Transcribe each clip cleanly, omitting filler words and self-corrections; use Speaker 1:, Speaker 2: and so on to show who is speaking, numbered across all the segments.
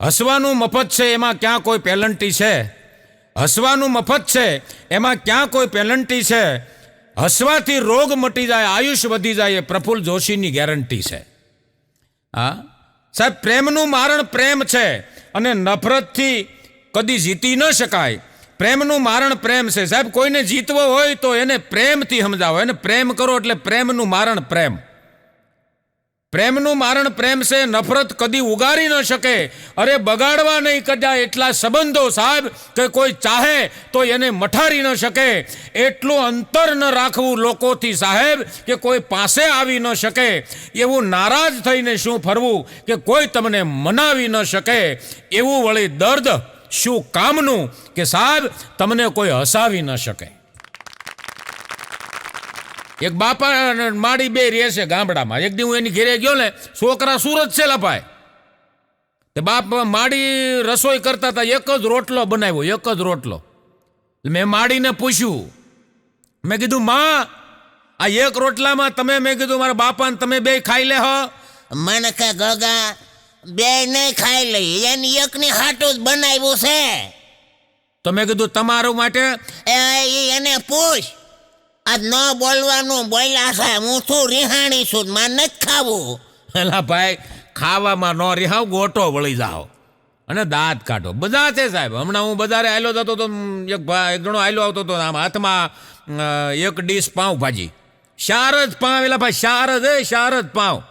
Speaker 1: હસવાનું મફત છે એમાં ક્યાં કોઈ પેનલ્ટી છે? હસવાનું મફત છે એમાં ક્યાં કોઈ પેનલ્ટી છે? હસવાથી રોગ મટી જાય, આયુષ્ય વધી જાય, એ પ્રફુલ્લ જોશીની ગેરંટી છે. હા સાહેબ, પ્રેમનું મારણ પ્રેમ છે અને નફરતથી કદી જીતી ન શકાય. પ્રેમનું મારણ પ્રેમ છે સાહેબ. કોઈને જીતવો હોય તો એને પ્રેમથી સમજાવો, એને પ્રેમ કરો એટલે પ્રેમનું મારણ પ્રેમ. પ્રેમનું મારણ પ્રેમ છે, નફરત કદી ઉગારી ન શકે. અરે બગાડવા નહીં કદાચ એટલા સંબંધો સાહેબ કે કોઈ ચાહે તો એને મઠારી ન શકે. એટલું અંતર ન રાખવું લોકોથી સાહેબ કે કોઈ પાસે આવી ન શકે. એવું નારાજ થઈને શું ફરવું કે કોઈ તમને મનાવી ન શકે. એવું વળી દર્દ શું કામનું કે સાહેબ તમને કોઈ હસાવી ન શકે. એક બાપા માડી બે રહે છે ગામડામાં. એક દી હું એની ઘેરે ગયો ને, છોકરા સુરત છે લપાય. તે બાપ માડી રસોઈ કરતા હતા, એક જ રોટલો બનાવ્યો, એક જ રોટલો. મેં માડીને પૂછ્યું, મેં કીધું માં આ એક રોટલામાં તમે, મેં કીધું મારા બાપાને તમે બે ખાઈ લે હો?
Speaker 2: મને કે ગગા બે નહીં ખાઈ લઈ, એની એકની હાટું જ બનાવ્યું છે.
Speaker 1: તો મેં કીધું તમારું માટે
Speaker 2: એને પૂછ. આજ ન બોલવાનું બોલ્યા છે, હું શું રિહાણી છું, મારે નથી ખાવું.
Speaker 1: એલા ભાઈ, ખાવામાં ન રિહાવ, ગોટો વળી જાઓ અને દાંત કાઢો. બધા છે સાહેબ. હમણાં હું બજારે આયલો જતો તો એક જણો આયલો આવતો હતો, આમ હાથમાં એક ડીશ પાઉંભાજી, શાર જ પાવ. એલા ભાઈ શાર જ પાવ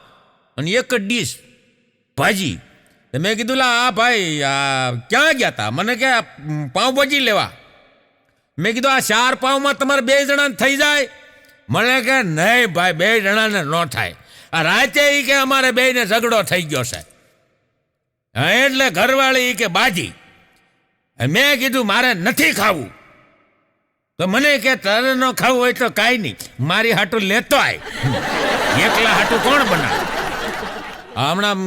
Speaker 1: અને એક જ ડીશ ભાજી. મેં કીધું લા આ ભાઈ આ ક્યાં ગયા હતા? મને કે પાઉંભાજી લેવા. મેં કીધું આ 4 પાવમાં તમારે 2 જણાને થઈ જાય? મને કે નહીં ભાઈ, 2 જણાને ન થાય. આ રાતે એ કે અમારે બેયને ઝઘડો થઈ ગયો છે. હા એટલે ઘરવાળી કે બાજી. મેં કીધું મારે નથી ખાવું. તો મને કે તારે ન ખાવું હોય તો કાંઈ નહીં, મારી હાટું લેતો આય. એકલા હાટું કોણ બનાવે? હમણાં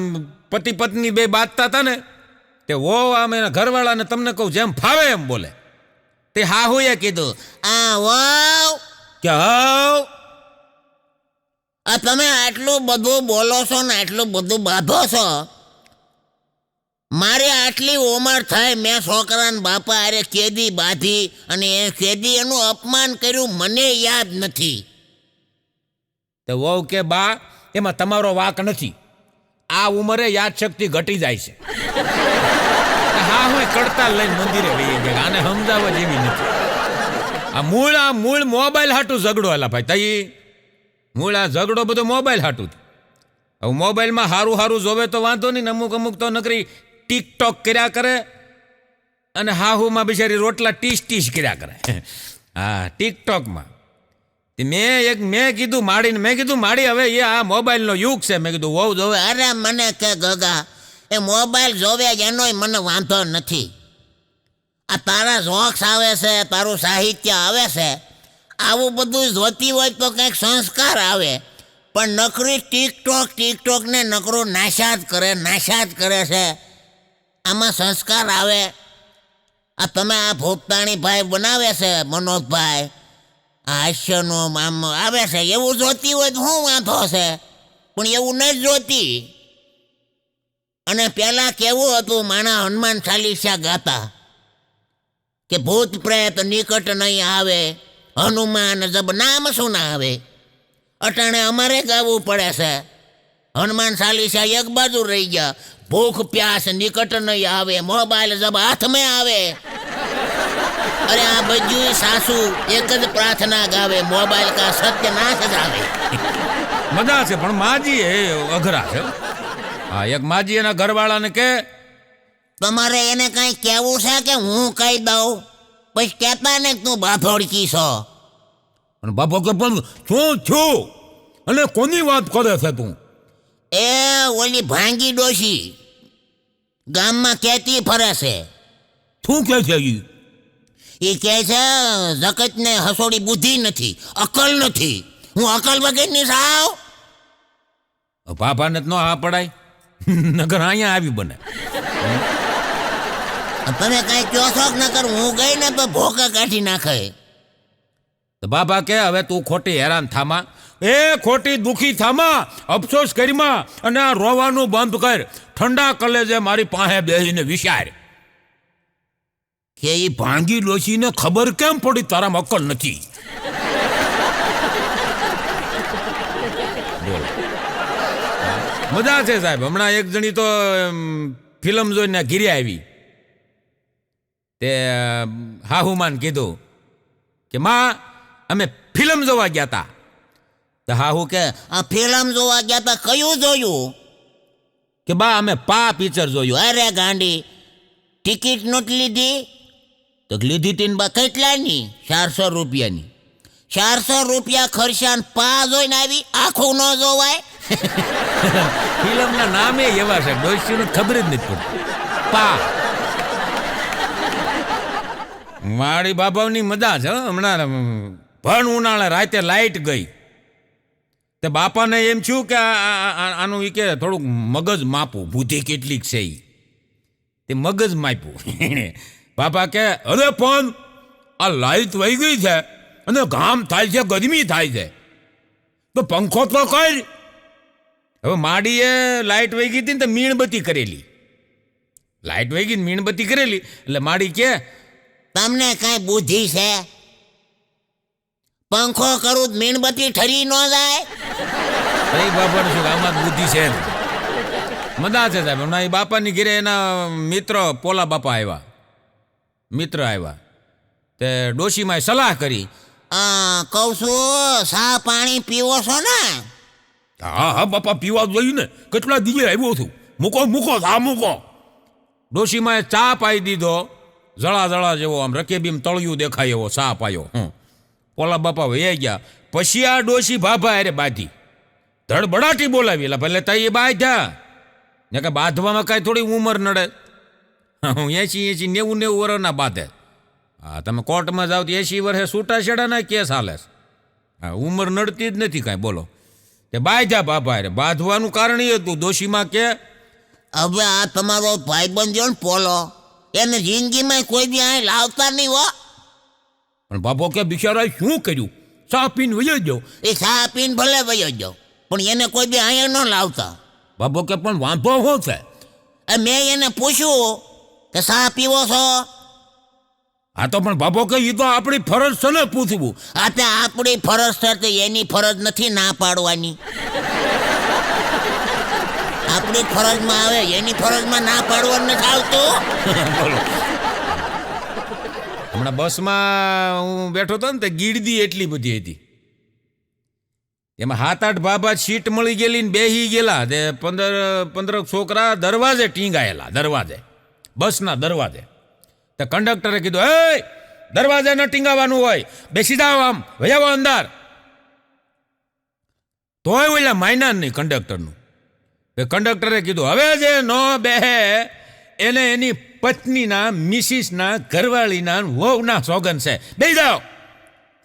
Speaker 1: પતિ પત્ની બે બાંધતા હતા ને, તે વો આમ એના ઘરવાળાને તમને કહું જેમ ફાવે એમ બોલે. તે હાહુએ કીધું
Speaker 2: આ વાવ
Speaker 1: કે હાવ
Speaker 2: આ તમે આટલું બધું બોલો છો ને આટલું બધું બાંધો છો. મારે આટલી ઉંમર થાય, મેં છોકરાના બાપા અરે કેદી બાંધી અને એ કેદી એનું અપમાન કર્યું મને યાદ નથી.
Speaker 1: તો વહુ કે બા એમાં તમારો વાંક નથી. આ ઉંમરે યાદશક્તિ ઘટી જાય છે. હા હું કડતાલ લઈને મંદિરે લઈએ ગયા, આને સમજાવવા જેવી નથી. આ મૂળ મોબાઈલ હાટું ઝઘડો. એલા ભાઈ તઈ મૂળ આ ઝઘડો બધો મોબાઈલ હાટું. હવે મોબાઈલમાં હારું જોવે તો વાંધો નહીં, અમુક તો નકરી ટિકટોક કર્યા કરે અને હાહુમાં બિચારી રોટલા ટીસ કર્યા કરે. હા ટિકટોકમાં મેં કીધું માડીને, મેં કીધું માડી હવે એ આ મોબાઈલનો યુગ છે. મેં કીધું વહુ જોવે.
Speaker 2: અરે મને કે ગગા એ મોબાઈલ જોવે એનોય મને વાંધો નથી. આ તારા જોક્સ આવે છે, તારું સાહિત્ય આવે છે, આવું બધું જોતી હોય તો કંઈક સંસ્કાર આવે. પણ નકરી ટિકટોક ને નકરું નાશાદ કરે છે. આમાં સંસ્કાર આવે? આ તમે આ ભોપતાણી ભાઈ બનાવે છે મનોજભાઈ, હાસ્યનું આમ આવે છે, એવું જોતી હોય તો શું વાંધો છે? પણ એવું નથી જોતી. અને પેલા કેવું હતું, માણા હનુમાન ચાલીસા ગાતા કે ભૂત પ્રેત નિકટ નહીં આવે, હનુમાન જબ નામ શું ના આવે. અટાણે અમારે ગાવું પડે છે હનુમાન ચાલીસા એક બાજુ રહી ગયા, ભૂખ પ્યાસ નિકટ નહીં આવે, મોબાઈલ જબ હાથમાં આવે. અરે આ બધું સાસુ એક જ પ્રાર્થના ગાવે, મોબાઈલ કા સત્યનાશ જ આવે.
Speaker 1: મજા છે પણ માજી એ અઘરા છે. હા એક માજી એના ઘરવાળાને કે
Speaker 2: તમારે એને કઈ કેવું છે કે હું કહી દઉં? પછી કહેતા ને તું બાફોડકી છો.
Speaker 1: અને બાપો કે પણ શું છું અને કોની વાત કરે છે તું?
Speaker 2: એ ઓલી ભાંગી ડોશી ગામમાં કહેતી ફરે છે.
Speaker 1: શું કહે છે
Speaker 2: એ કહે છે જગતને હસોડી બુદ્ધિ નથી, અકલ નથી. હું અકલ વગરની સાવ.
Speaker 1: બાપાને જ ન હા પડાય, નગર અહીંયા આવી બને.
Speaker 2: તમે કઈ કહો છો નકર હું ગઈ ને તો ભોકા કાઢી નાખે.
Speaker 1: તો બાપા કે હવે તું ખોટી હેરાન થામાં, એ ખોટી દુખી થામાં અફસોસ કરીમાં અને આ રોવાનું બંધ કર. ઠંડા કલેજે મારી પાસે બેસીને વિચાર કે એ ભાંગી લોચીને ખબર કેમ પડી તારામાં અક્કલ નથી. મજા છે સાહેબ. હમણાં એક જણી તો ફિલ્મ જોઈને ઘીરે આવી. તે હાહુમાન કીધું કે માં અમે ફિલ્મ જોવા ગયા હતા. તો હાહુ કે
Speaker 2: આ ફિલ્મ જોવા ગયા તા કયું જોયું?
Speaker 1: કે બા અમે પા પિક્ચર જોયું.
Speaker 2: અરે ગાંડી, ટિકિટ નહોતી લીધી?
Speaker 1: તો લીધી તીન બા.
Speaker 2: કેટલાની? 400 રૂપિયાની. 400 રૂપિયા ખર્ચાન પા જોઈને આવી? આખું ન જોવાય?
Speaker 1: ફિલ્મના નામે એવા છે, ડોશીનું ખબર જ નથી પડતી. પા મારી બાબાની મજા છે હો. હમણાં ભણ ઉનાળે રાતે લાઈટ ગઈ તે બાપાને એમ થયું કે આનું ઈ કે થોડુંક મગજ માપું, બુદ્ધિ કેટલીક છે ઈ. તે મગજ માપ્યું. બાપા કે અરે પણ આ લાઈટ વહી ગઈ છે અને ઘામ થાય છે, ગરમી થાય છે, તો પંખો તો કર. હવે માડીએ લાઈટ વહી ગઈ હતી ને તો મીણબત્તી કરેલી. લાઈટ વહી ગઈ મીણબત્તી કરેલી એટલે માડી કે
Speaker 2: તમને કાંઈ બુદ્ધિ છે? પંખો કરું મીણબત્તી ઠરી ન જાય?
Speaker 1: એ બાપાને શું આમાં જ બુદ્ધિ છે. મજા છે સાહેબ. હમણાં એ બાપાની ઘરે એના મિત્ર પોલા બાપા આવ્યા, મિત્ર આવ્યા. તે ડોશીમાં સલાહ કરી.
Speaker 2: કહું છું, સા પાણી પીવો છો ને?
Speaker 1: હા હા બાપા, પીવા જોયું ને, કેટલા દીવે આવ્યો છું. મૂકો મૂકો હા મૂકો. ડોશીમાં ચા પાઈ દીધો, જળા જળા જેવો, આમ રકેબીમ તળિયું દેખાય એવો ચા પાયો. પોલા બાપા વહી ગયા. પછી આ ડોશી ભાભા અરે બાધી ધડબડાટી બોલાવી. એટલે ભલે તઈ બાધ્યા ને કે બાંધવામાં કાંઈ થોડી ઉંમર નડે. 80 90 વર્ષના બાંધે. હા, તમે કોર્ટમાં જાઓ તો 80 વર્ષે છૂટા છેડાના કેસ હાલે. હા, ઉંમર નડતી જ નથી કાંઈ. બોલો તે બાધ્યા બાપા અરે. બાંધવાનું કારણ એ હતું, ડોશીમાં કે
Speaker 2: હવે આ તમારો ભાઈબંધ જો ને પોલો, એને જિંદગીમાં કોઈ દી અહીં લાવતા નહીં હો.
Speaker 1: પણ બાપો કે બિચારાએ શું કર્યું? ચા પીને વયો જાઓ.
Speaker 2: એ ચા પીને ભલે વયો જાઓ, પણ એને કોઈ દી અહીંયા ન લાવતા.
Speaker 1: બાપો કે પણ વાંધો શું છે?
Speaker 2: મેં એને પૂછ્યું કે ચા પીવો છો?
Speaker 1: હા તો પણ બાપો કે એ તો આપણી ફરજ છે ને પૂછવું.
Speaker 2: આ તે આપણી ફરજ છે, તે એની ફરજ નથી ના પાડવાની. આપણી ફરજમાં આવે, એની ફરજમાં ના પાડવાનું નથી આવતું.
Speaker 1: બોલો. હમણાં બસમાં હું બેઠો હતો ને તે ગીરદી એટલી બધી હતી. એમાં 7-8 બાબા સીટ મળી ગયેલી ને બેહી ગયેલા. તે 15 છોકરા દરવાજે ટીંગાયેલા, દરવાજે, બસના દરવાજે. તો કંડક્ટરે કીધું, એ દરવાજે ન ટીંગાવાનું હોય, બેસી જાઓ, આમ વયાવો અંદર. તોય ઓલા માયના નહીં કંડક્ટરનું. કંડક્ટરે કીધું, હવે જે નો બેહે એને એની પત્નીના, મિસિસના, ઘરવાળીના, વહુના સોગન છે, બેસી જાઓ.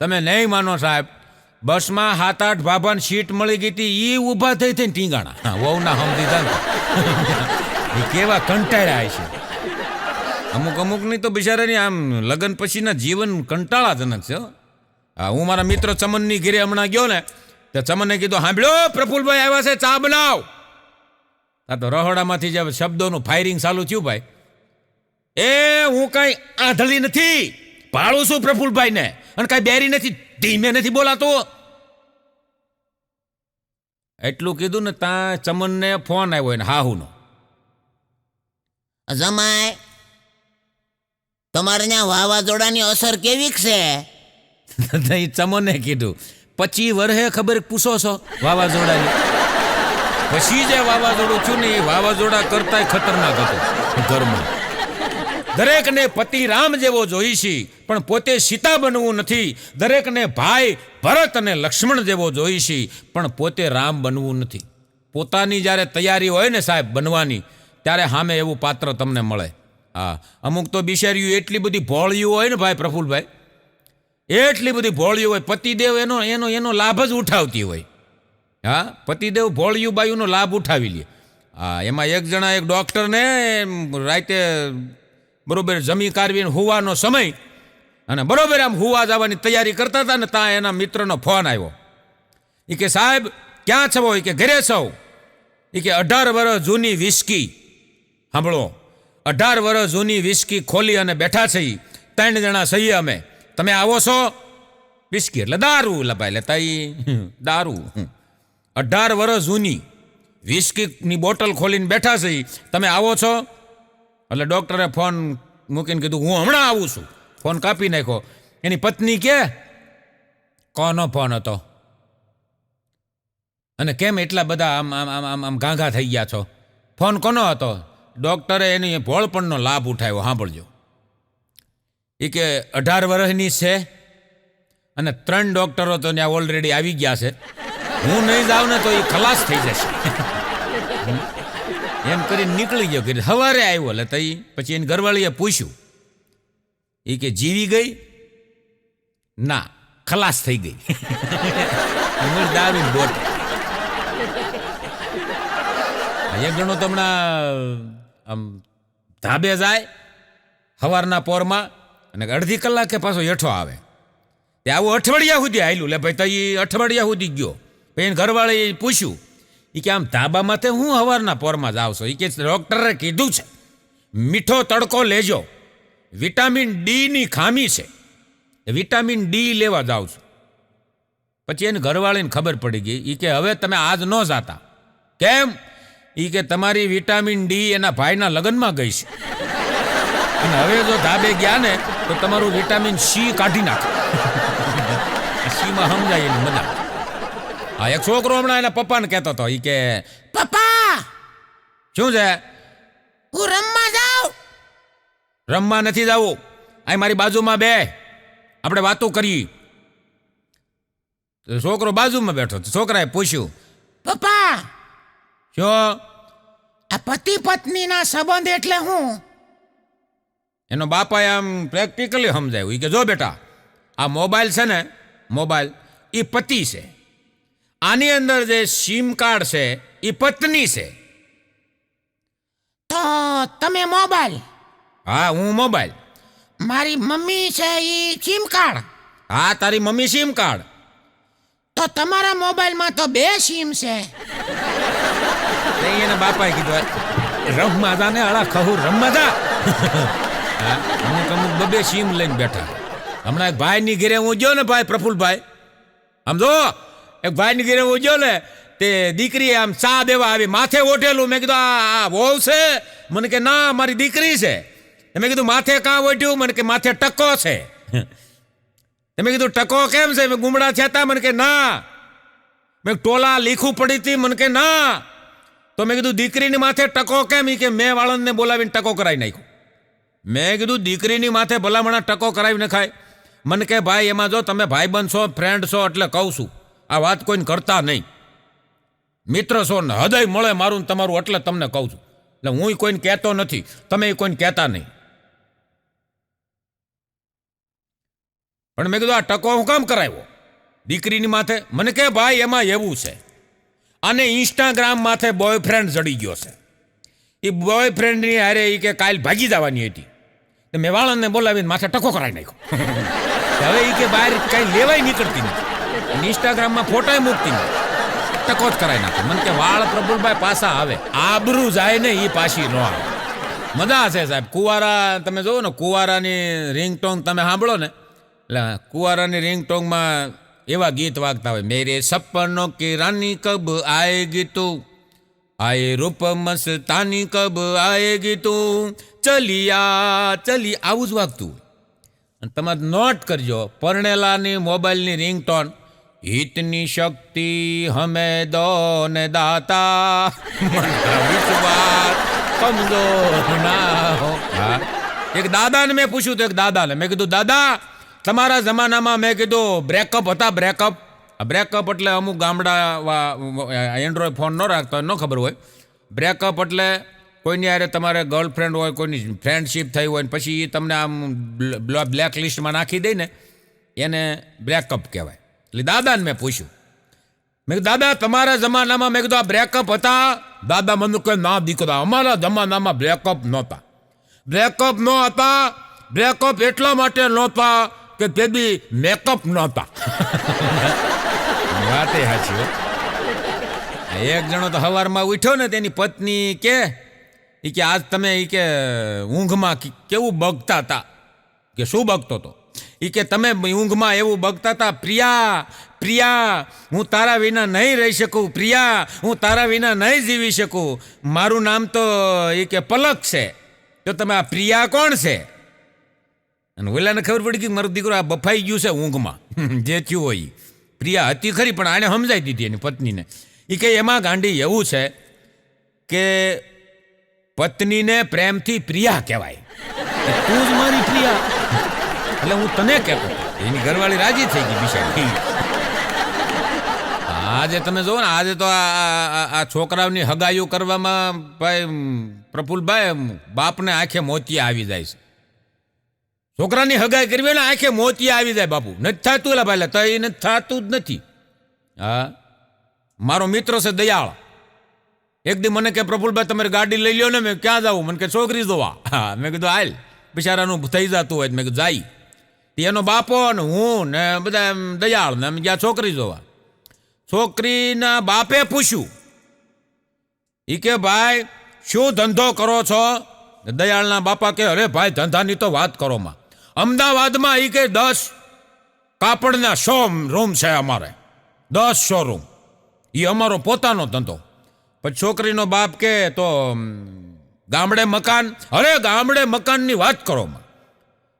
Speaker 1: તમે નહીં માનો સાહેબ, બસમાં 7-8 ભાભાની સીટ મળી ગઈ હતી, એ ઊભા થઈ થઈને ટીંગાણા. હા, વહુના સમજી થાય એ કેવા કંટાળ્યા છે. અમુકની તો બિચારાની આમ લગ્ન પછીના જીવન કંટાળાજનક છે. હા, હું મારા મિત્ર ચમનની ઘરે હમણાં ગયો ને, તો ચમનને કીધું, સાંભળ્યો પ્રફુલભાઈ આવ્યા છે, ચા બનાવ. આ તો રહોડામાંથી જે શબ્દોનું ફાયરિંગ ચાલુ થયું ભાઈ. એ હું કાંઈ આંધળી નથી, ભાળું છું પ્રફુલભાઈને, અને કાંઈ બેરી નથી, ધીમે નથી બોલાતો. એટલું કીધું ને ત્યાં ચમનને ફોન આવ્યો એને હાહુનો.
Speaker 2: જમાય, તમારે ત્યાં વાવાઝોડાની અસર કેવી છે?
Speaker 1: ચમને કીધું, 25 વર્ષે ખબર પૂછો છો વાવાઝોડાની? પછી જે વાવાઝોડું થયું ને એ વાવાઝોડા કરતાંય ખતરનાક હતું ઘરમાં. દરેકને પતિ રામ જેવો જોઈશી, પણ પોતે સીતા બનવું નથી. દરેકને ભાઈ ભરત અને લક્ષ્મણ જેવો જોઈશી, પણ પોતે રામ બનવું નથી. પોતાની જ્યારે તૈયારી હોય ને સાહેબ બનવાની, ત્યારે સામે એવું પાત્ર તમને મળે. હા, અમુક તો બિચારીઓ એટલી બધી ભોળિયું હોય ને ભાઈ પ્રફુલભાઈ, એટલી બધી ભોળિયું હોય, પતિદેવ એનો લાભ જ ઉઠાવતી હોય. હા, પતિદેવ ભોળિયું બાયુનો લાભ ઉઠાવી લે. હા, એમાં એક જણા એક ડૉક્ટરને રાતે બરોબર જમી કારવીને હુવાનો સમય, અને બરોબર આમ હુવા જવાની તૈયારી કરતા હતા ને ત્યાં એના મિત્રનો ફોન આવ્યો એ કે સાહેબ ક્યાં છો? એ કે ઘરે છો. એ કે 18 વર્ષ જૂની વિસ્કી, સાંભળો, 18 વર્ષ જૂની વિસ્કી ખોલી અને બેઠા છે. 3 જણા સહી અમે, તમે આવો છો? વિસ્કી એટલે દારૂ, લપાય લેતા દારૂ. 18 વર્ષ જૂની વિસ્કીની બોટલ ખોલીને બેઠા છે, તમે આવો છો? એટલે ડૉક્ટરે ફોન મૂકીને કીધું હું હમણાં આવું છું. ફોન કાપી નાખ્યો. એની પત્ની કે કોનો ફોન હતો અને કેમ એટલા બધા આમ આમ આમ આમ આમ ગાંગા થઈ ગયા છો? ફોન કોનો હતો? ડૉક્ટરે એની ભોળપણનો લાભ ઉઠાવ્યો. સાંભળજો. એ કે 18 વર્ષની છે અને 3 ડૉક્ટરો તો ત્યાં ઓલરેડી આવી ગયા છે. હું નહીં જાઉં ને તો એ ખલાસ થઈ જશે. એમ કરીને નીકળી ગયો. કે સવારે આવ્યો એટલે તઈ પછી એની ઘરવાળીએ પૂછ્યું. એ કે જીવી ગઈ? ના, ખલાસ થઈ ગઈ. દારૂ બોટ. એક જણો તો હમણાં આમ ધાબે જાય સવારના પોરમાં અને અડધી કલાકે પાછો હેઠો આવે. તે આવું અઠવાડિયા સુધી આવેલું. લે ભાઈ તો એ અઠવાડિયા સુધી ગયો. પછી એને ઘરવાળાએ પૂછ્યું. એ કે આમ ધાબામાં તે હું સવારના પોરમાં જાવ છો? એ કે ડૉક્ટરે કીધું છે મીઠો તડકો લેજો, વિટામિન ડીની ખામી છે, વિટામિન ડી લેવા જાઉં છું. પછી એને ઘરવાળીને ખબર પડી ગઈ. એ કે હવે તમે આજ ન જાતા. કેમ? એ કે તમારી વિટામિન ડી એના ભાઈના લગ્નમાં ગઈ છે અને હવે જો ધાબે ગયા ને તો તમારું વિટામિન સી કાઢી નાખે. સીમાં સમજાય એની મજા. હા, એક છોકરો હમણાં એના પપ્પાને કહેતો હતો. એ કે પપ્પા શું છે? હું રમવા જાઉં. રમવા નથી જવું, આ મારી બાજુમાં બે, આપણે વાતો કરી. છોકરો બાજુમાં બેઠો. છોકરાએ પૂછ્યું, પપ્પા શું? આ પતિ પત્નીના સંબંધ એટલે શું? એનો બાપાએ આમ પ્રેક્ટિકલી સમજાયું. કે જો બેટા, આ મોબાઈલ છે ને, મોબાઈલ એ પતિ છે, આની અંદર જે સિમ કાર્ડ છે એ પત્ની છે. તો તમે મોબાઈલ? હા, હું મોબાઈલ. મારી મમ્મી છે એ સિમ કાર્ડ? હા, તારી મમ્મી સિમ કાર્ડ. તો તમારા મોબાઈલમાં તો 2 સિમ છે. એના બાપાએ કીધું રમવા જા ને, આળા ખહુર રમવા જા. અમુક 2 સિમ લઈને બેઠા. હમણાં એક ભાઈની ઘરે હું ગયો ને, ભાઈ પ્રફુલભાઈ, આમ જો એક ભાઈની ઘરે હું ગયો ને, તે દીકરી આમ ચા દેવા આવી, માથે ઓઢેલું. મેં કીધું આ વહુ છે? મને કે ના, મારી દીકરી છે. મેં કીધું માથે કાં ઓઢ્યું? મને કે માથે ટકો છે. મેં કીધું ટકો કેમ છે? મેં ગુમડા થયા? મને કે ના. મેં ટોલા લીખું પડી હતી? મને કે ના. તો મેં કીધું દીકરીની માથે ટકો કેમ? કે મેં વાળંદને બોલાવીને ટકો કરાવી નાખ્યો. મેં કીધું દીકરીની માથે ભલામણા ટકો કરાવી નખાય? મને કે ભાઈ એમાં જો તમે ભાઈબંધ છો, ફ્રેન્ડ છો એટલે કહું છું, આ વાત કોઈને કરતા નહીં. મિત્ર છો ને, હૃદય મળે મારું તમારું એટલે તમને કહું છું. એટલે હું કોઈને કહેતો નથી, તમે કોઈને કહેતા નહીં. પણ મેં કીધું આ ટકો હું કામ કરાવ્યો દીકરીની માથે? મને કે ભાઈ એમાં એવું છે, અને ઇન્સ્ટાગ્રામ માથે બોયફ્રેન્ડ જડી ગયો છે. એ બોયફ્રેન્ડની હારે એ કે કાલ ભાગી જવાની હતી. તો મેં વાળંદને બોલાવીને માથે ટકો કરાવી નાખ્યો. હવે એ કે બહાર કાંઈ લેવાય નીકળતી નથી, ઇન્સ્ટાગ્રામમાં ફોટા મૂકતી નથી, ટકો જ કરાવી નાખે. મને કે વાળ પ્રફુલભાઈ પાછા આવે, આબરૂ જાય ને એ પાછી ન આવે. મજા છે સાહેબ. કુંવારા તમે જોવો ને, કુંવારાની રિંગટોન તમે સાંભળો ને, એટલે કુંવારાની રિંગટોનમાં એવા ગીત વાગતા હોય, મેરે સપનો કી રાની કબ આએગી તું, આયે રૂપ મસ્તાની કબ આએગી તું, ચલિયા ચલી, આવું જ વાગતું. અને તમે નોટ કરજો, પરણેલાની મોબાઈલની રિંગટોન, હિતની શક્તિ હમે દો ને દાતા, વિશ્વાસ કમજોર ના હો. હા, એક દાદાને મેં પૂછ્યું તો, એક દાદાને મેં કીધું દાદા તમારા જમાનામાં મેં કીધું બ્રેકઅપ હતા? બ્રેકઅપ એટલે અમુક ગામડા એન્ડ્રોઈડ ફોન ન રાખતા હોય, ન ખબર હોય. બ્રેકઅપ એટલે કોઈની હારે તમારે ગર્લફ્રેન્ડ હોય, કોઈની ફ્રેન્ડશીપ થઈ હોય, પછી એ તમને આમ બ્લેક લિસ્ટમાં નાખી દે ને, એને બ્રેકઅપ કહેવાય. એટલે દાદાને મેં પૂછ્યું, મેં કીધું દાદા તમારા જમાનામાં મેં કીધું આ બ્રેકઅપ હતા? દાદા મને કહે ના દીકરા, અમારા જમાનામાં બ્રેકઅપ નહોતા. બ્રેકઅપ ન હતા, બ્રેકઅપ એટલા માટે નહોતા કે તે બી મેકઅપ નહોતા. વાતે સાચી હો. એક જણો તો સવારમાં ઉઠ્યો ને તેની પત્ની કે આજ તમે કે ઊંઘમાં કેવું બગતા હતા. કે શું બગતો હતો? કે તમે ઊંઘમાં એવું બગતા હતા, પ્રિયા પ્રિયા હું તારા વિના નહીં રહી શકું, પ્રિયા હું તારા વિના નહીં જીવી શકું, મારું નામ તો કે પલક છે, તો તમે આ પ્રિયા કોણ છે? અને ઓલાને ખબર પડી કે મારો દીકરો આ બફાઈ ગયું છે ઊંઘમાં. જે થયું હોય પ્રિયા હતી ખરી, પણ આને સમજાઈ દીધી એની પત્નીને. કે એમાં ગાંડી એવું છે કે પત્નીને પ્રેમથી પ્રિયા કહેવાય. તું જ મારી પ્રિયા, એટલે હું તને કહેતો. એની ઘરવાળી રાજી થઈ ગઈ બિચારી. આજે તમે જુઓ ને, આજે તો આ છોકરાઓની હગાઈઓ કરવામાં ભાઈ પ્રફુલભાઈ બાપને આંખે મોતિયા આવી જાય છે. છોકરાની હગાઈ કરવી ને આંખે મોતિયા આવી જાય બાપુ. નથી થતું એલા ભાઈ, તો એ નથી થતું જ નથી. હા, મારો મિત્ર છે દયાળ. એક દી મને કે પ્રફુલભાઈ તમારી ગાડી લઈ લ્યો ને. મેં ક્યાં જાઉં? મને કે છોકરી જોવા. હા, મેં કીધું હાલ, બિચારાનું થઈ જતું હોય. મેં કીધું જાય. એનો બાપો ને હું ને બધા દયાળ ને અમે ગયા છોકરી જોવા. છોકરીના બાપે પૂછ્યું કે ભાઈ શું ધંધો કરો છો? દયાળના બાપા કે અરે ભાઈ ધંધાની તો વાત કરો માં. અમદાવાદમાં કે 10 કાપડના શોરૂમ છે અમારે, 10 શોરૂમ. એ અમારો પોતાનો ધંધો. પછી છોકરીનો બાપ કે તો ગામડે મકાન? અરે ગામડે મકાનની વાત કરો માં.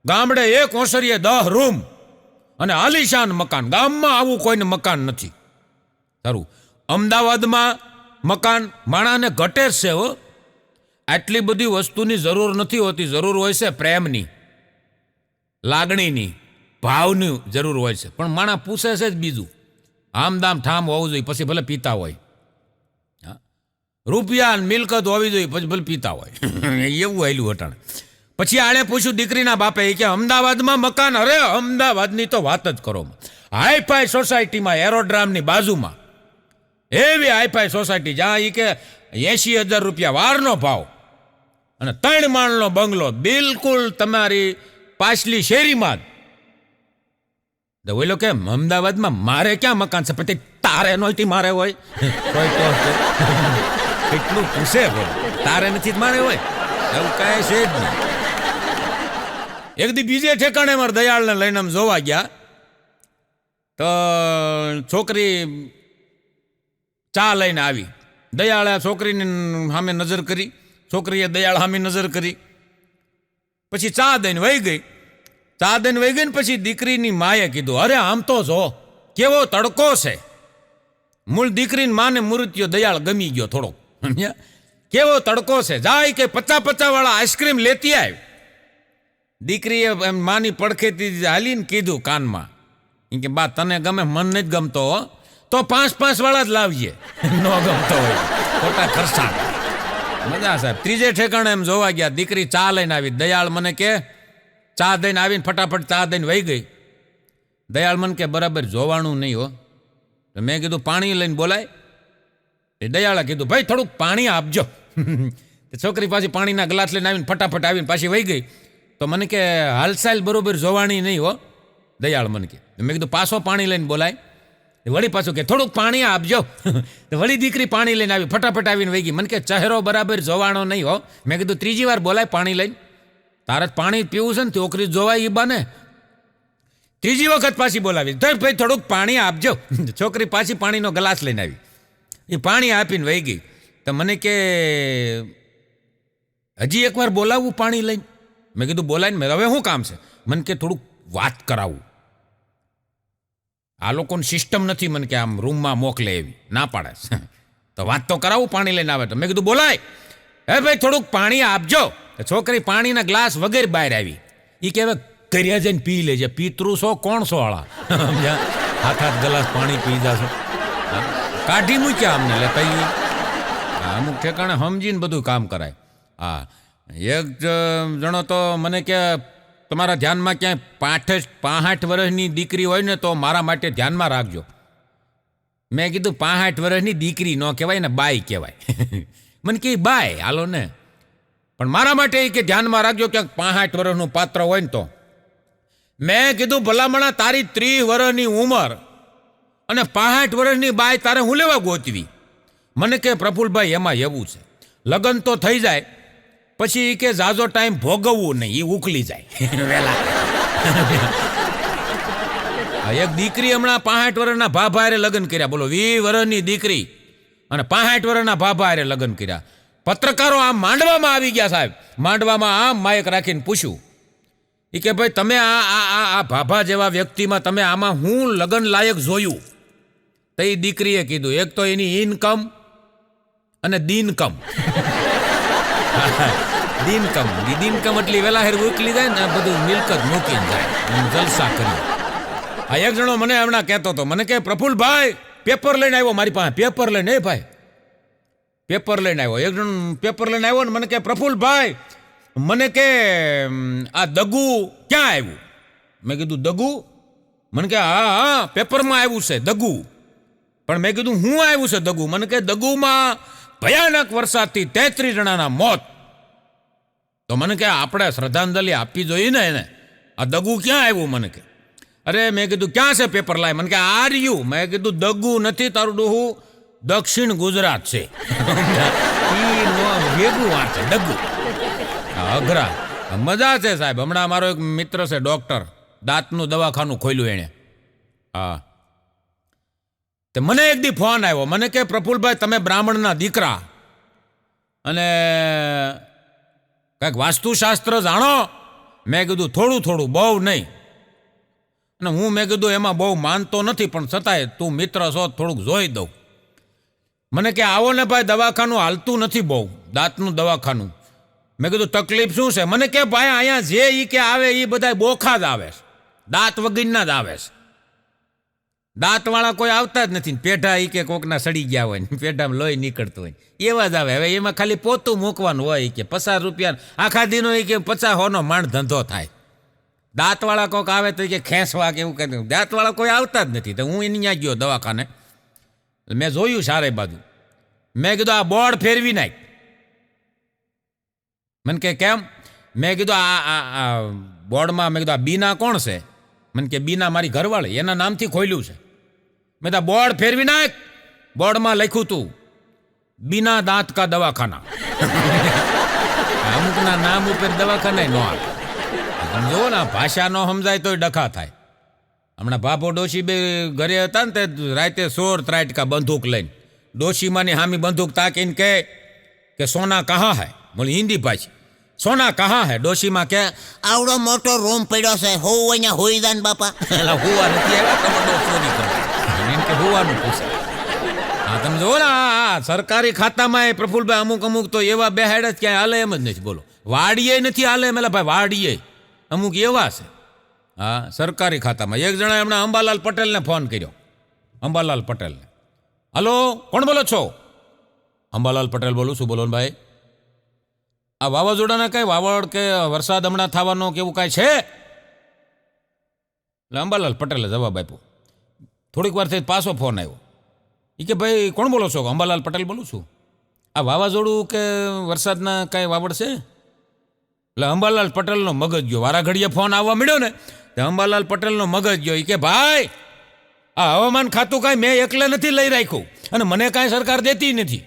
Speaker 1: ગામડે એક ઓસરીએ 10 રૂમ અને આલીશાન મકાન. ગામમાં આવું કોઈને મકાન નથી. સારું, અમદાવાદમાં મકાન માણાને ઘટે જ છે હો. આટલી બધી વસ્તુની જરૂર નથી હોતી. જરૂર હોય છે પ્રેમની, લાગણીની, ભાવની જરૂર હોય છે. પણ માણા પૂછે છે જ બીજું. આમદામ ઠામ હોવું જોઈએ, પછી ભલે પીતા હોય. રૂપિયા મિલકત હોવી જોઈએ, પછી ભલે પીતા હોય. એવું આવેલું હટાણ. પછી આણે પૂછ્યું દીકરીના બાપે કે અમદાવાદમાં મકાન? અરે અમદાવાદની તો વાત જ કરો. હાઈફાઈ સોસાયટીમાં, એરોડ્રામની બાજુમાં એવી હાઈફાઈ સોસાયટી જ્યાં કે 80,000 રૂપિયા વારનો ભાવ અને 3 માળનો બંગલો, બિલકુલ તમારી પાછલી શેરીમાં જ. ઓલો કે અમદાવાદમાં મારે ક્યાં મકાન છે? પછી તારે નહોતી મારે હોય. કેટલું પૂછે તારે નથી મારે હોય, એવું કાંઈ છે જ નહીં. એક દી બીજે ઠેકાણે મારા દયાળને લઈને આમ જોવા ગયા તો છોકરી ચા લઈને આવી. દયાળે છોકરીની સામે નજર કરી, છોકરીએ દયાળ સામે નજર કરી. પછી ચા દઈને વહી ગઈ. ચા દઈને વહી ગઈ ને પછી દીકરીની માએ કીધું અરે આમ તો જો કેવો તડકો છે. મૂળ દીકરીની માને મૃત્યુ દયાળ ગમી ગયો થોડોક. કેવો તડકો છે, જાય કે 50 વાળા આઈસ્ક્રીમ લેતી આવી. દીકરીએ એમ માની પડખેથી હાલીને કીધું કાનમાં કે બા તને ગમે, મન નથી ગમતો તો 5 વાળા જ લાવીએ. ન ગમતો હોય ખોટા ખર્ચા. મજા સાહેબ. ત્રીજે ઠેકાણે એમ જોવા ગયા, દીકરી ચા લઈને આવી. દયાળ મને કે ચા દઈને આવીને ફટાફટ ચા દઈને વહી ગઈ. દયાળ મને કે બરાબર જોવાનું નહીં હો. તો મેં કીધું પાણી લઈને બોલાય. એ દયાળે કીધું ભાઈ થોડુંક પાણી આપજો. છોકરી પાછી પાણીના ગ્લાસ લઈને આવીને ફટાફટ આવીને પાછી વહી ગઈ. તો મને કે હાલચાલ બરોબર જોવાની નહીં હો. દયાળ મને કે. મેં કીધું પાછો પાણી લઈને બોલાય. વળી પાછું કે થોડુંક પાણી આપજો. તો વળી દીકરી પાણી લઈને આવી, ફટાફટ આવીને વહી ગઈ. મને કે ચહેરો બરાબર જોવાનો નહીં હો. મેં કીધું ત્રીજી વાર બોલાય પાણી લઈને. તારે પાણી પીવું છે ને છોકરી જોવાય એ બાને. ત્રીજી વખત પાછી બોલાવી, તો ભાઈ થોડુંક પાણી આપજો. છોકરી પાછી પાણીનો ગ્લાસ લઈને આવી. એ પાણી આપીને વહી ગઈ. તો મને કે હજી એકવાર બોલાવવું પાણી લઈને? મેં કીધું બોલાવીને મેં હવે શું કામ છે? મને કે થોડુંક વાત કરાવું. આ લોકોની સિસ્ટમ નથી મને કે આમ રૂમમાં મોકલે એવી, ના પાડે. તો વાત તો કરાવું પાણી લઈને આવે તો. મેં કીધું બોલાય, હે ભાઈ થોડુંક પાણી આપજો. છોકરી પાણીના ગ્લાસ વગેરે બહાર આવી. એ કે હવે કર્યા જઈને પી લેજે, પિતૃ છો કોણ છો વાળા? હાથ ગ્લાસ પાણી પી જાશો. કાઢી મૂક્યા અમને લેતા. અમુક ઠેકાણે સમજીને બધું કામ કરાય. હા, એક જણો તો મને કે તમારા ધ્યાનમાં ક્યાંય 65 વર્ષની દીકરી હોય ને તો મારા માટે ધ્યાનમાં રાખજો. મેં કીધું 65 વર્ષની દીકરી ન કહેવાય ને, બાઈ કહેવાય. મને કે બાય હાલો ને, પણ મારા માટે કે ધ્યાનમાં રાખજો ક્યાંક 65 વર્ષનું પાત્ર હોય ને તો. મેં કીધું ભલામણા તારી 30 વર્ષની ઉંમર અને 65 વર્ષની બાય તારે હું લેવા ગોતવી? મને કે પ્રફુલભાઈ એમાં એવું છે, લગ્ન તો થઈ જાય પછી ઈ કે ઝાઝો ટાઈમ ભોગવવું નહીં, એ ઉકલી જાય વેલા. એક દીકરી હમણાં 65 વર્ષના ભાભા હારે લગ્ન કર્યા, બોલો 20 વર્ષની દીકરી અને 65 વર્ષના ભાભા હારે લગ્ન કર્યા. પત્રકારો આમ માંડવામાં આવી ગયા સાહેબ, માંડવામાં આમ માયક રાખીને પૂછ્યું એ કે ભાઈ તમે આ ભાભા જેવા વ્યક્તિમાં તમે આમાં હું લગ્ન લાયક જોયું? તો એ દીકરીએ કીધું એક તો એની ઇનકમ અને દિનકમ. દિનકમ એટલી વેલા હેર ઉકલી જાય ને બધું મિલકત મૂકીને જાય, જલસા કરી. આ એક જણો મને હમણાં કહેતો હતો, મને કે પ્રફુલભાઈ પેપર લઈને આવ્યો મારી પાસે, પેપર લઈને ભાઈ પેપર લઈને આવ્યો. એક જણ પેપર લઈને આવ્યો ને મને કે પ્રફુલભાઈ મને કે આ દગુ ક્યાં આવ્યું? મેં કીધું દગુ? મને કે હા પેપરમાં આવ્યું છે દગુ. પણ મેં કીધું હું આવ્યું છે દગુ? મને કે દગુમાં ભયાનક વરસાદથી 33 જણાના મોત. તો મને કે આપણે શ્રદ્ધાંજલિ આપવી જોઈએ ને એને, આ દગુ ક્યાં આવ્યું? મને કે અરે મેં કીધું ક્યાં છે પેપર લાય? મને કે આર્યું. મેં કીધું દગુ નથી, તારું ડોહું દક્ષિણ ગુજરાત છે. ભેગું વાંચે દગુ. અઘરા મજા છે સાહેબ. હમણાં મારો એક મિત્ર છે ડોક્ટર, દાંતનું દવાખાનું ખોલ્યું એણે. હા, તે મને એક દી ફોન આવ્યો, મને કે પ્રફુલભાઈ તમે બ્રાહ્મણના દીકરા અને કંઈક વાસ્તુશાસ્ત્ર જાણો? મેં કીધું થોડું થોડું, બહુ નહીં. અને હું મેં કીધું એમાં બહુ માનતો નથી, પણ છતાંય તું મિત્ર છો થોડુંક જોઈ દઉં. મને કે આવો ને ભાઈ, દવાખાનું હાલતું નથી બહુ, દાંતનું દવાખાનું. મેં કીધું તકલીફ શું છે? મને કે ભાઈ અહીંયા જે ઈ કે આવે એ બધા બોખા જ આવે છે, દાંત વગરના જ આવે છે. દાંતવાળા કોઈ આવતા જ નથી. પેઢા ઈ કે કોકના સડી ગયા હોય ને પેઢામાં લોહી નીકળતું હોય એવા જ આવે. હવે એમાં ખાલી પોતું મૂકવાનું હોય કે 50 રૂપિયા આખા દીનો એ કે 50-100નો માંડ ધંધો થાય. દાંતવાળા કોઈક આવે તો કે ખેંચવા કે એવું કંઈ, દાંતવાળા કોઈ આવતા જ નથી. તો હું એની ત્યાં ગયો દવાખાને, મેં જોયું સારે બાજુ. મેં કીધું આ બોર્ડ ફેરવી નાખ. મને કે કેમ? મેં કીધું આ બોર્ડમાં મેં કીધું આ બીના કોણ છે? મને કે બીના મારી ઘરવાળી, એના નામથી ખોલ્યું છે. મેં કીધું બોર્ડ ફેરવી નાખ. બોર્ડમાં લખ્યું તું બીના દાંત કા દવાખાના. અમુકના નામ ઉપર દવાખાના ન આવે. સમજો ને, ભાષા ન સમજાય તોય ડખા થાય. હમણાં ભાભો ડોશી બે ઘરે હતા ને તે રાતે 16 ત્રાટકા બંદૂક લઈને ડોશીમાની હામી બંદૂક તાકીને કે સોના કહાં હૈ? બોલી હિન્દી ભાષી, સોના કહાં હૈ? ડોશીમાં કે
Speaker 2: આવડો મોટો રૂમ પડ્યો છે, હોવું અહીંયા હોઈ જાય ને બાપા.
Speaker 1: એટલે હોવા નથી આવ્યા, કમરડો ચોરી કરો એમ કે હોવાનું પૂછે. હા તમે જુઓ ને, આ સરકારી ખાતામાં પ્રફુલભાઈ અમુક તો એવા બેહાડ જ ક્યાંય હાલે એમ જ નથી. બોલો વાડીએ નથી હાલે એમ, ભાઈ વાડીએ અમુક એવા છે. હા, સરકારી ખાતામાં. એક જણાએ હમણાં અંબાલાલ પટેલને ફોન કર્યો, અંબાલાલ પટેલને. હલો, કોણ બોલો છો? અંબાલાલ પટેલ બોલું. શું બોલો ભાઈ? આ વાવાઝોડાના કઈ વાવડ કે વરસાદ હમણાં થવાનો કે એવું કાંઈ છે? એટલે અંબાલાલ પટેલે જવાબ આપ્યો. થોડીક વાર થઈ પાછો ફોન આવ્યો. એ કે ભાઈ કોણ બોલો છો? અંબાલાલ પટેલ બોલું છું. આ વાવાઝોડું કે વરસાદના કાંઈ વાવડ છે? એટલે અંબાલાલ પટેલનો મગજ ગયો. વારા ઘડીએ ફોન આવવા મળ્યો ને તો અંબાલાલ પટેલનો મગજ ગયો. એ કે ભાઈ આ હવામાન ખાતું કાંઈ મેં એકલે નથી લઈ રાખ્યું અને મને કાંઈ સરકાર દેતી નથી.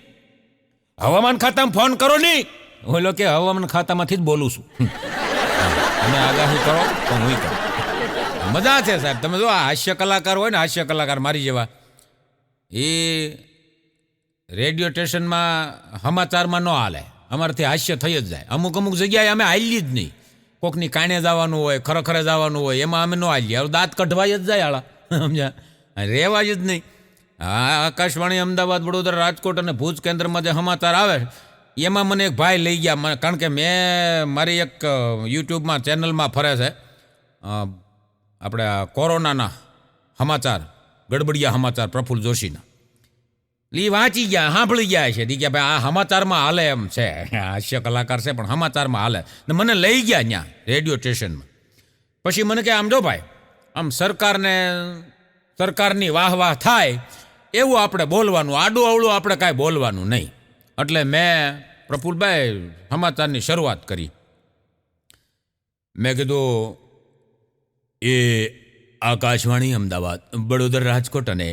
Speaker 1: હવામાન ખાતામાં ફોન કરો નહીં. ઓલો કે હવામાન ખાતામાંથી જ બોલું છું. તમે આગાહી કરો તો હું કરું. મજા છે સાહેબ. તમે જો આ હાસ્ય કલાકાર હોય ને, હાસ્ય કલાકાર મારી જેવા, એ રેડિયો સ્ટેશનમાં સમાચારમાં ન હાલે, અમારાથી હાસ્ય થઈ જ જાય. અમુક જગ્યાએ અમે હાલી જ નહીં. કોકની કાણે જવાનું હોય, ખરેખરે જવાનું હોય, એમાં અમે ન હાલીએ. હવે દાંત કઢવાઈ જ જાય હાળા, સમજ્યા? રહેવા જ નહીં. હા, આકાશવાણી અમદાવાદ, વડોદરા, રાજકોટ અને ભુજ કેન્દ્રમાં જે સમાચાર આવે એમાં મને એક ભાઈ લઈ ગયા. કારણ કે મેં મારી એક યુટ્યુબમાં ચેનલમાં ફરે છે આપણે આ કોરોનાના સમાચાર, ગડબડિયા સમાચાર પ્રફુલ્લ જોશીના. એ વાંચી ગયા, સાંભળી ગયા છે. કે ભાઈ આ સમાચારમાં હાલે એમ છે, હાસ્ય કલાકાર છે પણ સમાચારમાં હાલે. ને મને લઈ ગયા ત્યાં રેડિયો સ્ટેશનમાં. પછી મને કે આમ જો ભાઈ, આમ સરકારની વાહ થાય એવું આપણે બોલવાનું, આડું અવળું આપણે કાંઈ બોલવાનું નહીં. એટલે મેં પ્રફુલભાઈ સમાચારની શરૂઆત કરી. મેં કીધું એ આકાશવાણી અમદાવાદ, વડોદરા, રાજકોટ અને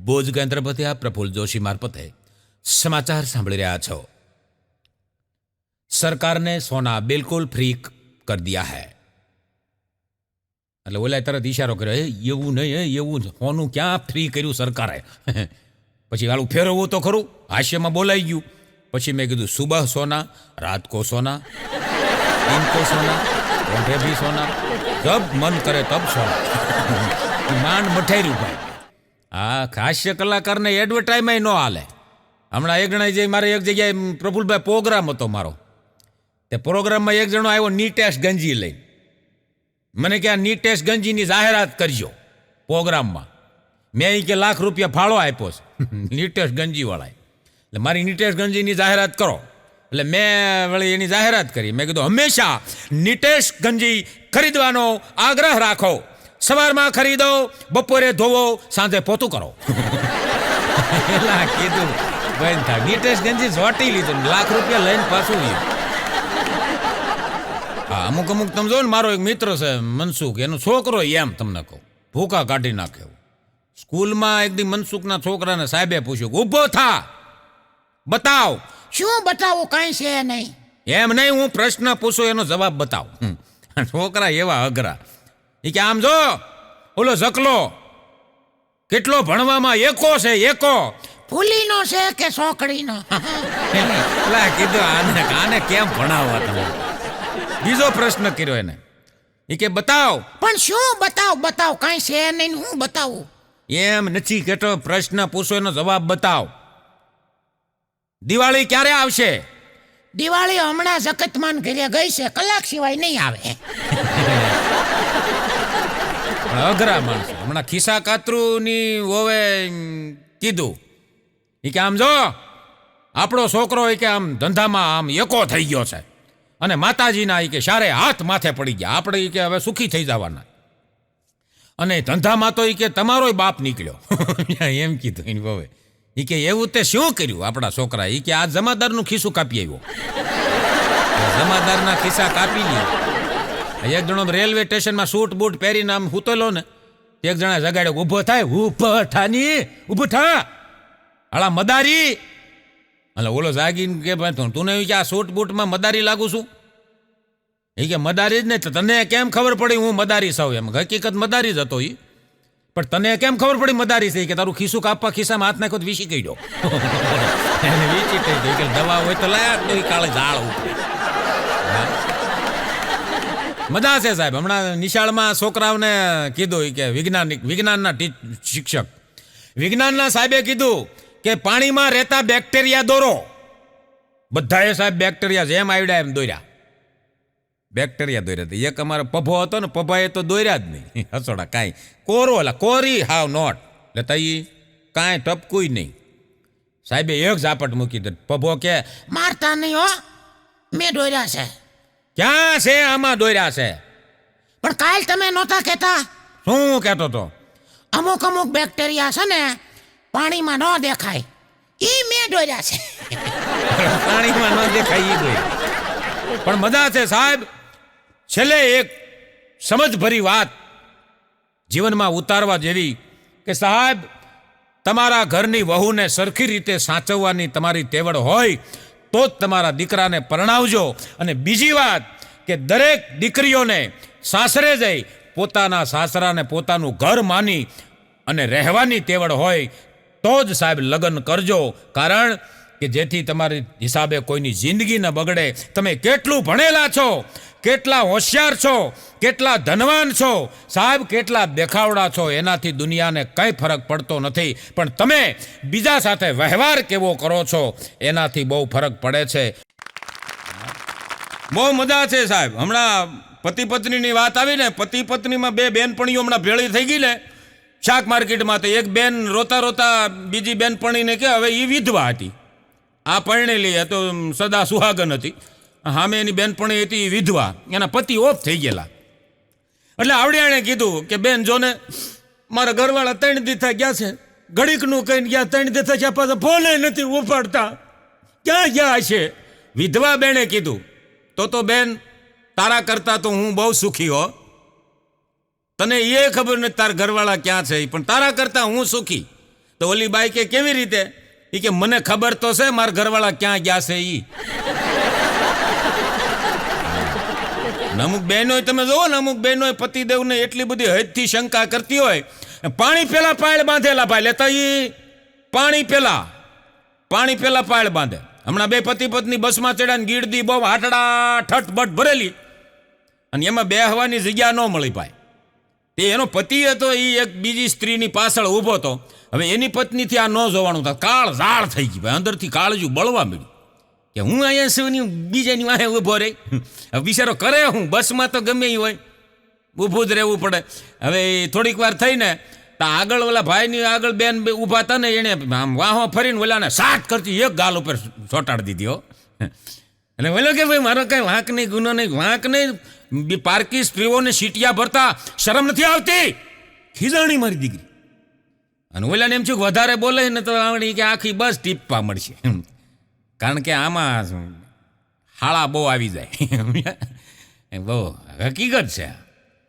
Speaker 1: ભુજ કેન્દ્ર પરથી આપ પ્રફુલ્લ જોશી મારફતે સમાચાર સાંભળી રહ્યા છો। सरकार ने सोना बिल्कुल फ्री कर दिया है। એટલે ઓલા તરત ઈશારો કર્યો, એવું નહીં, એવું સોનું ક્યાં ફ્રી કર્યું સરકારે? પછી વાળું ફેરવવું તો ખરું, હાસ્યમાં બોલાઈ ગયું। પછી મેં કીધું સુબહ સોના, રાત કો સોના, ઇनको સોના, ઓઢે ભી સોના, જબ મન કરે તબ સોના। માંડ મઠાઈ ભાઈ, આ હાસ્ય કલાકારને એડવર્ટાઈઝમાં ન હાલે। હમણાં એક જણા જે મારે એક જગ્યાએ પ્રફુલભાઈ પ્રોગ્રામ હતો મારો, તે પ્રોગ્રામમાં એક જણો આવ્યો નીટેશ ગંજી લઈને, મને કે આ નીટેશ ગંજીની જાહેરાત કરજો પ્રોગ્રામમાં। મેં કે લાખ રૂપિયા ફાળો આપ્યો છે નીટેશ ગંજીવાળાએ, એટલે મારી નીટેશ ગંજીની જાહેરાત કરો। એટલે મેં વળી એની જાહેરાત કરી। મેં કીધું હંમેશા નીટેશ ગંજી ખરીદવાનો આગ્રહ રાખો, સવારમાં ખરીદો, બપોરે ધોવો, સાંજે પોતું કરો। એલા કીધું બંધ થાય, નીટેશ ગંજી ઝોટી લીધું, લાખ રૂપિયા લઈને પાછું લીધું। હા, અમુક તમે જો ને, મારો એક મિત્ર છે મનસુખ, એનો છોકરો એમ તમને કહું ભૂકા કાઢી નાખે। સ્કૂલમાં એક દી મનસુખના છોકરાને સાહેબે પૂછ્યું, ઊભો થા, બતાવ।
Speaker 3: શું બતાવું? કાંઈ છે નહીં।
Speaker 1: એમ નહીં, હું પ્રશ્ન પૂછું એનો જવાબ બતાવ। છોકરા એવા અઘરા, એ કે આમ જો ઓલો ઝકલો કેટલો ભણવામાં એકો છે, એકો।
Speaker 3: ફૂલીનો છે કે સોકડીનો?
Speaker 1: એટલે કીધું આને કેમ ભણાવવા તમે? બીજો પ્રશ્ન કર્યો એને, એ કે બતાવ।
Speaker 3: પણ શું બતાવ? કાંઈ છે નહીં, હું બતાવું?
Speaker 1: એમ નથી કેતો, પ્રશ્ન પૂછો એનો જવાબ બતાવ। દિવાળી ક્યારે આવશે?
Speaker 3: દિવાળી હમણાં જકતમાન ઘરે ગઈ છે, કલાક સિવાય નહીં આવે।
Speaker 1: અઘરા માણસો, હમણાં ખિસ્સા કાતરુની વોવે કીધું, એ કે આમ જો આપણો છોકરો એ કે આમ ધંધામાં આમ એકો થઈ ગયો છે, અને માતાજીના કે સારે હાથ માથે પડી ગયા, આપણે કે હવે સુખી થઈ જવાના, અને ધંધામાં તો કે તમારોય બાપ નીકળ્યો। એમ કીધું એની વહુએ, એ કે એવું તે શું કર્યું આપણા છોકરા? એ કે આ જમાદારનું ખિસ્સું કાપી આવ્યો। જમાદારના ખિસ્સા કાપી લે। એક જણો રેલવે સ્ટેશનમાં સૂટ બૂટ પહેરીને આમ સૂતેલો ને, એક જણા જગાડ્યો, ઊભો થાય, ઊભો થાની, ઊભો થા, હાલા મદારી। એટલે ઓલો જાગીને કે ભાઈ તું ને કે આ સૂટ બૂટમાં મદારી લાગુ છું? એ કે મદારી જ નહીં, તને કેમ ખબર પડી હું મદારી છું? એમ હકીકત મદારી જ હતો એ, પણ તને કેમ ખબર પડી મદારી છે? કે તારું ખિસ્સું કાપવા ખિસ્સામાં હાથ નાખ્યો વીસી ગયો। એને વીચી થઈ ગઈ, કે દવા હોય તો લાયા તો કાળે ઝાડ ઉતરે। મજા છે સાહેબ। હમણાં નિશાળમાં છોકરાઓને કીધું કે વિજ્ઞાનના શિક્ષક વિજ્ઞાનના સાહેબે કીધું કે પાણીમાં રહેતા બેક્ટેરિયા દોરો। બધાએ સાહેબ બેક્ટેરિયા જેમ આવડ્યા એમ દોર્યા, બેક્ટેરિયા દોર્યા। એક અમારો પભો હતો ને, પભાએ તો દોર્યા જ નહીં, હસોડા કાંઈ કોરો, એટલે કોરી હાવ નોટ, એટલે તઈ કાંઈ ટપકું નહીં। સાહેબે એક ઝાપટ મૂકી દે, પભો કે
Speaker 3: મારતા નહીં હો, મેં દોર્યા છે।
Speaker 1: ક્યાં છે આમાં દોર્યા છે?
Speaker 3: પણ કાલ તમે નહોતા કહેતા?
Speaker 1: શું કહેતો તો?
Speaker 3: અમુક બેક્ટેરિયા છે ને પાણીમાં ન દેખાય, ઈ મેં દોર્યા છે।
Speaker 1: પાણીમાં ન દેખાય ઈ દોર્યા, પણ મજા છે સાહેબ। છેલ્લે એક સમજભરી વાત જીવનમાં ઉતારવા જેવી કે સાહેબ, તમારા ઘરની વહુને સરખી રીતે સાચવવાની તમારી તેવડ હોય તો જ તમારા દીકરાને પરણાવજો। અને બીજી વાત કે દરેક દીકરીઓને સાસરે જઈ પોતાના સાસરાને પોતાનું ઘર માની અને રહેવાની તેવડ હોય તો જ સાહેબ લગ્ન કરજો, કારણ કે જેથી તમારી હિસાબે કોઈની જિંદગી ન બગડે। તમે કેટલું ભણેલા છો, કેટલા હોશિયાર છો, કેટલા ધનવાન છો સાહેબ, કેટલા દેખાવડા છો, એનાથી દુનિયાને કંઈ ફરક પડતો નથી, પણ તમે બીજા સાથે વ્યવહાર કેવો કરો છો એનાથી બહુ ફરક પડે છે। બહુ મજા છે સાહેબ। હમણાં પતિ પત્નીની વાત આવી ને, પતિ પત્નીમાં બે બેનપણીઓ હમણાં ભેળી થઈ ગઈ ને શાક માર્કેટમાં, તો એક બેન રોતા રોતા બીજી બેનપણીને કે હવે એ વિધવા હતી, આ પરણેલી તો સદા સુહાગન હતી, સામે એની બેનપણી હતી એ વિધવા, એના પતિ ઓફ થઈ ગયેલા। એટલે આવડિયાણે કીધું કે બેન જોને, મારા ઘરવાળા 3 દિવસ ગયા છે, ઘડીકનું કહીને ગયા, 3 દિવસ ગયા, પાછા ફોને નથી ઉપાડતા, ક્યાં ગયા છે? વિધવા બેને કીધું, તો બેન તારા કરતા તો હું બહુ સુખી હો, તને એ ખબર નથી તારા ઘરવાળા ક્યાં છે, પણ તારા કરતા હું સુખી। તો ઓલી બાઈ કે કેવી રીતે? એ કે મને ખબર તો છે મારા ઘરવાળા ક્યાં ગયા છે ઈ. અમુક બહેનોય તમે જોવો ને, અમુક બહેનોય પતિદેવને એટલી બધી હદથી શંકા કરતી હોય, પાણી પેલા પાળ બાંધેલા ભાઈ લેતા ઈ પાણી પેલા પાળ બાંધે. હમણાં બે પતિ પત્ની બસમાં ચડ્યા ને ગીરદી બહુ હાટડા ઠઠ ભરેલી, અને એમાં બેહવાની જગ્યા ન મળી ભાઈ. તે એનો પતિ હતો, એ એક બીજી સ્ત્રીની પાછળ ઊભો હતો. હવે એની પત્નીથી આ ન જોવાનું થાય, કાળ ઝાળ થઈ ગઈ ભાઈ, અંદરથી કાળજું બળવા મળ્યું કે હું અહીંયા શું બીજાની વાહે ઊભો રહી. હવે બિચારો કરે હું, બસમાં તો ગમે એ હોય, ઊભું જ રહેવું પડે. હવે થોડીક વાર થઈને તો આગળ ઓલા ભાઈની આગળ બેન ઊભા હતા ને, એણે આમ વાહો ફરીને ઓલાને સાટ કરતી એક ગાલ ઉપર ચોંટાડી દીધી હો. એટલે બોલો કે ભાઈ મારો કઈ વાંક નહીં, ગુનો નહીં, વાંક નહીં. પારકી સ્ત્રીઓને સીટિયા ભરતા શરમ નથી આવતી? ખીજાણી મારી દીકરી. અને ઓલાને એમ છું કે વધારે બોલે ને તો આવડી કે આખી બસ ટીપવા મળશે, કારણ કે આમાં હાળા બહુ આવી જાય. બહુ હકીકત છે.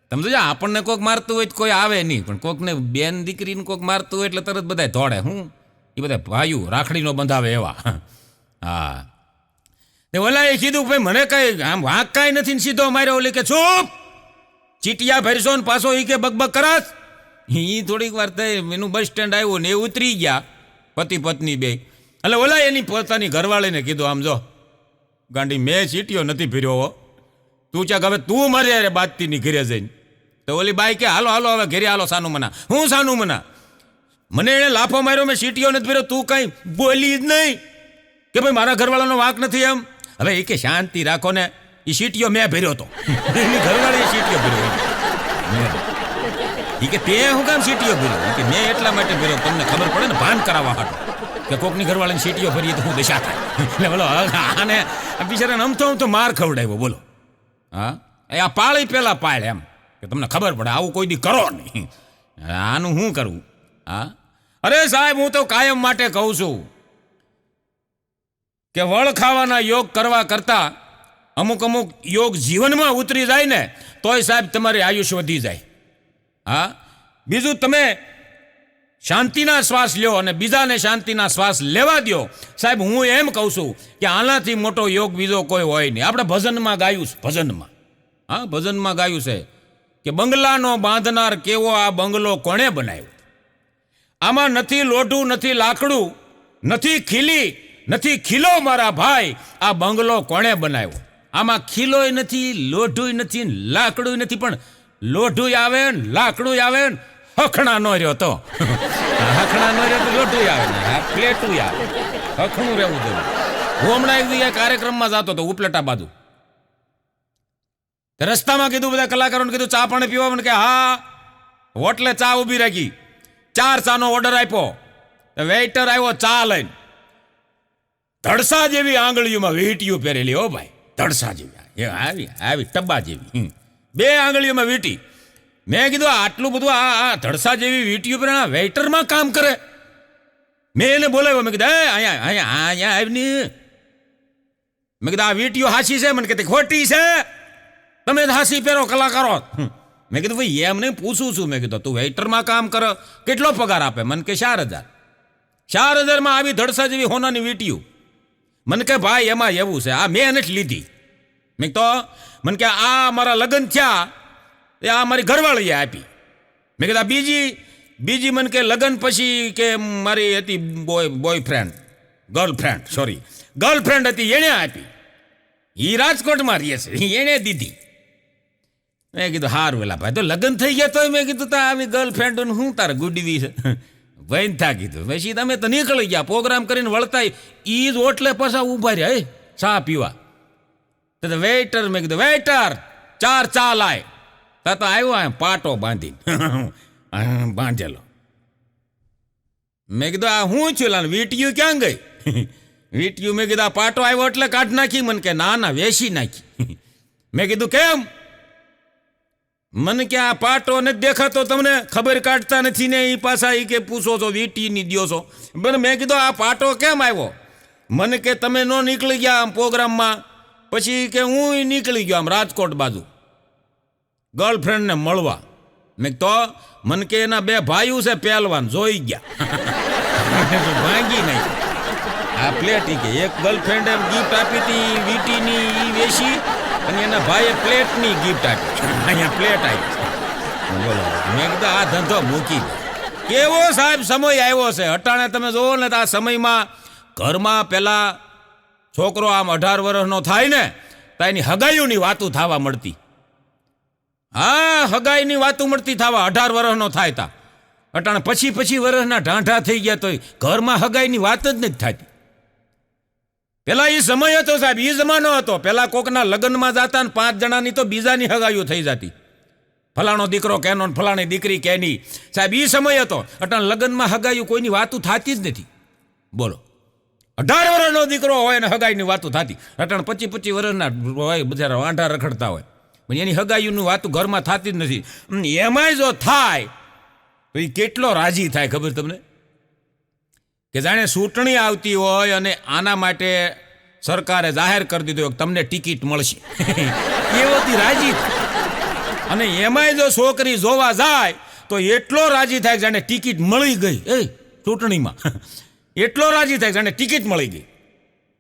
Speaker 1: તમે જોજો, આપણને કોઈક મારતું હોય તો કોઈ આવે નહીં, પણ કોઈકને બેન દીકરીને કોઈક મારતું હોય એટલે તરત બધા દોડે. હું એ બધા ભાઈઓ રાખડીનો બંધાવે એવા. હા, ઓલા એ કીધું ભાઈ મને કઈ આમ વાંક કાંઈ નથી ને સીધો માર્યો. ઓલી કે ચૂપ, ચીટિયા ભરશો ને પાછો એ કે બકબક કરાસ. એ થોડીક વાર થઈ, એનું બસ સ્ટેન્ડ આવ્યું ને એ ઉતરી ગયા પતિ પત્ની બે. એટલે ઓલા એની પોતાની ઘરવાળીને કીધું, આમ જો ગાંડી, મેં ચીટિયો નથી ફેર્યો હો, તું ચાક હવે તું મારે યાર બાજતીની ઘરે જઈને. તો ઓલી બાઈ કે હાલો હાલો હવે ઘરે હાલો, સાનું મના. હું સાનું મના? મને એને લાફો માર્યો, મેં ચીટિયો નથી ફેર્યો, તું કઈ બોલી જ નહીં કે ભાઈ મારા ઘરવાળાનો વાંક નથી એમ. હવે એ કે શાંતિ રાખો ને, એ સીટીઓ મેં ભર્યો હતો, એની ઘરવાળીએ સીટીઓ ભર્યો. એ કે તે હું કામ સીટીઓ ભર્યો? કે મેં એટલા માટે ભર્યો તમને ખબર પડે ને, ભાન કરાવવા હાટો કે કોકની ઘરવાળાની સીટીઓ ભરીએ તો હું દશા થાય. એટલે બોલો આને બિચારાને આમ તો માર ખવડાવ્યો. બોલો હા, એ આ પાળી પેલા પાળ એમ કે તમને ખબર પડે, આવું કોઈ દી કરો નહીં. આનું શું કરવું? હા, અરે સાહેબ હું તો કાયમ માટે કહું છું કે વળ ખાવાના યોગ કરવા કરતા અમુક યોગ જીવનમાં ઉતરી જાય ને તોય સાહેબ તમારી આયુષ્ય વધી જાય. હા, બીજું તમે શાંતિના શ્વાસ લ્યો અને બીજાને શાંતિના શ્વાસ લેવા દો. સાહેબ હું એમ કહું છું કે આનાથી મોટો યોગ બીજો કોઈ હોય નહીં. આપણે ભજનમાં ગાયું છે, ભજનમાં ગાયું છે કે બંગલાનો બાંધનાર કેવો આ બંગલો કોણે બનાવ્યો? આમાં નથી લોઢું, નથી લાકડું, નથી ખીલો મારા ભાઈ, આ બંગલો કોણે બનાવ્યો? આમાં ખીલોય નથી, લોઢુંય નથી, લાકડું નથી, પણ લોઢું આવે ને લાકડું આવે ને હખણા નો રહ્યો તો લોઢું આવે ને પ્લેટું આવે, હખણું રહેવું જોઈએ. હું હમણાં એક કાર્યક્રમમાં જતો હતો ઉપલેટા બાજુ. રસ્તામાં કીધું બધા કલાકારોને કીધું ચા પાણી પીવા, મને કે હા. હોટલે ચા ઊભી રાખી, 4 ચાનો ઓર્ડર આપ્યો. વેઇટર આવ્યો ચા લઈને, ધડસા જેવી આંગળીઓમાં વીંટીયું પહેરેલી હો ભાઈ, ધડસા જેવી આવી ટબ્બા જેવી, 2 આંગળીઓમાં વીંટી. મેં કીધું આટલું બધું આ ધડસા જેવી વીંટીયું પહેરે વેઇટરમાં કામ કરે? મેં એને બોલાવ્યો, મેં કીધું અહીંયા આવી. મેં કીધું આ વીંટીઓ હાસી છે? મને કીધું ખોટી છે, તમે હાસી પહેરો કલાકારો. મેં કીધું ભાઈ એમ નહીં પૂછું છું. મેં કીધું તું વેઇટરમાં કામ કરો, કેટલો પગાર આપે? મને કે 4,000. 4,000માં આવી ધડસા જેવી હોનાની વીંટીયું. મને કે ભાઈ એમાં એવું છે, આ મેં નથી લીધી. મેં તો મને કે આ મારા લગ્ન થયા એ આ મારી ઘરવાળીએ આપી. મેં કીધું બીજી મને કે લગ્ન પછી કે મારી હતી ગર્લફ્રેન્ડ હતી, એણે આપી. એ રાજકોટમાં રહીએ છે, એણે દીધી. મેં કીધું હારું વેલા ભાઈ, તો લગ્ન થઈ ગયા તોય મેં કીધું તા આવી ગર્લફ્રેન્ડ હું તારે ગુડવી છે ભાઈ થા કીધું. પછી તમે તો નીકળી ગયા પ્રોગ્રામ કરીને વળતા, ઈ જ ઓટલે પાછા ઉભા રહ્યા ચા પીવા. તો વેઇટર, મેં કીધું વેઇટર 4 ચા લાય. તા તો આવ્યો પાટો બાંધીને બાંધેલો. મેં કીધું આ હું છું લાલ, વીંટીયું ક્યાં ગઈ? વીંટીયું મેં કીધું આ પાટો આવ્યો એટલે કાઢ નાખી. મને કે ના વેસી નાખી. મેં કીધું કેમ? મને કે આ પાટો નથી દેખાતો તમને, ખબર કાઢતા નથી ને એ પાછા એ કે પૂછો છો વીંટીની દ્યો છો. મેં કીધું આ પાટો કેમ આવ્યો? મને કે તમે ન નીકળી ગયા આમ પ્રોગ્રામમાં, પછી કે હું નીકળી ગયો આમ રાજકોટ બાજુ ગર્લફ્રેન્ડને મળવા. મેં તો મને કે એના 2 ભાઈઓ છે પહેલવાન, જોઈ ગયા. ભાંગી નહીં આ પ્લેટ ઈ કે એક ગર્લફ્રેન્ડે ગિફ્ટ આપી હતી વીટીની ઈ વેચી અને એના ભાઈએ પ્લેટની ગિફ્ટ આપી અહીંયા પ્લેટ આવી બોલો મેં કીધું આ ધંધો મૂકી દે કેવો સાહેબ સમય આવ્યો છે અટાણે તમે જોવો ને તો આ સમયમાં ઘરમાં પેલા છોકરો આમ 18 વર્ષનો થાય ને તો એની હગાઈઓની વાતું થવા મળતી હા હગાઈની વાતું મળતી થવા 18 વર્ષનો થાય તા અટાણે પછી વર્ષના ઢાંઢા થઈ ગયા તો ઘરમાં હગાઈની વાત જ નથી થતી પેલા એ સમય હતો સાહેબ એ જમાનો હતો પેલા કોકના લગ્નમાં જતા ને 5 જણાની તો બીજાની હગાઈઓ થઈ જતી ફલાણો દીકરો કેનો ફલાણી દીકરી કેની સાહેબ એ સમય હતો અટાણે લગ્નમાં હગાઈઓ કોઈની વાતું થતી જ નથી બોલો 18 વર્ષનો દીકરો હોય ને હગાઈની વાતું થતી અટાણે 25 વર્ષના હોય બજારા વાંઢા રખડતા હોય પણ એની હગાઈઓની વાતું ઘરમાં થતી જ નથી એમાંય જો થાય તો એ કેટલો રાજી થાય ખબર તમને કે જાણે ચૂંટણી આવતી હોય અને આના માટે સરકારે જાહેર કરી દીધું કે તમને ટિકિટ મળશે એવોથી રાજી થાય અને એમાંય જો છોકરી જોવા જાય તો એટલો રાજી થાય જાણે ટિકિટ મળી ગઈ ચૂંટણીમાં એટલો રાજી થાય જાણે ટિકિટ મળી ગઈ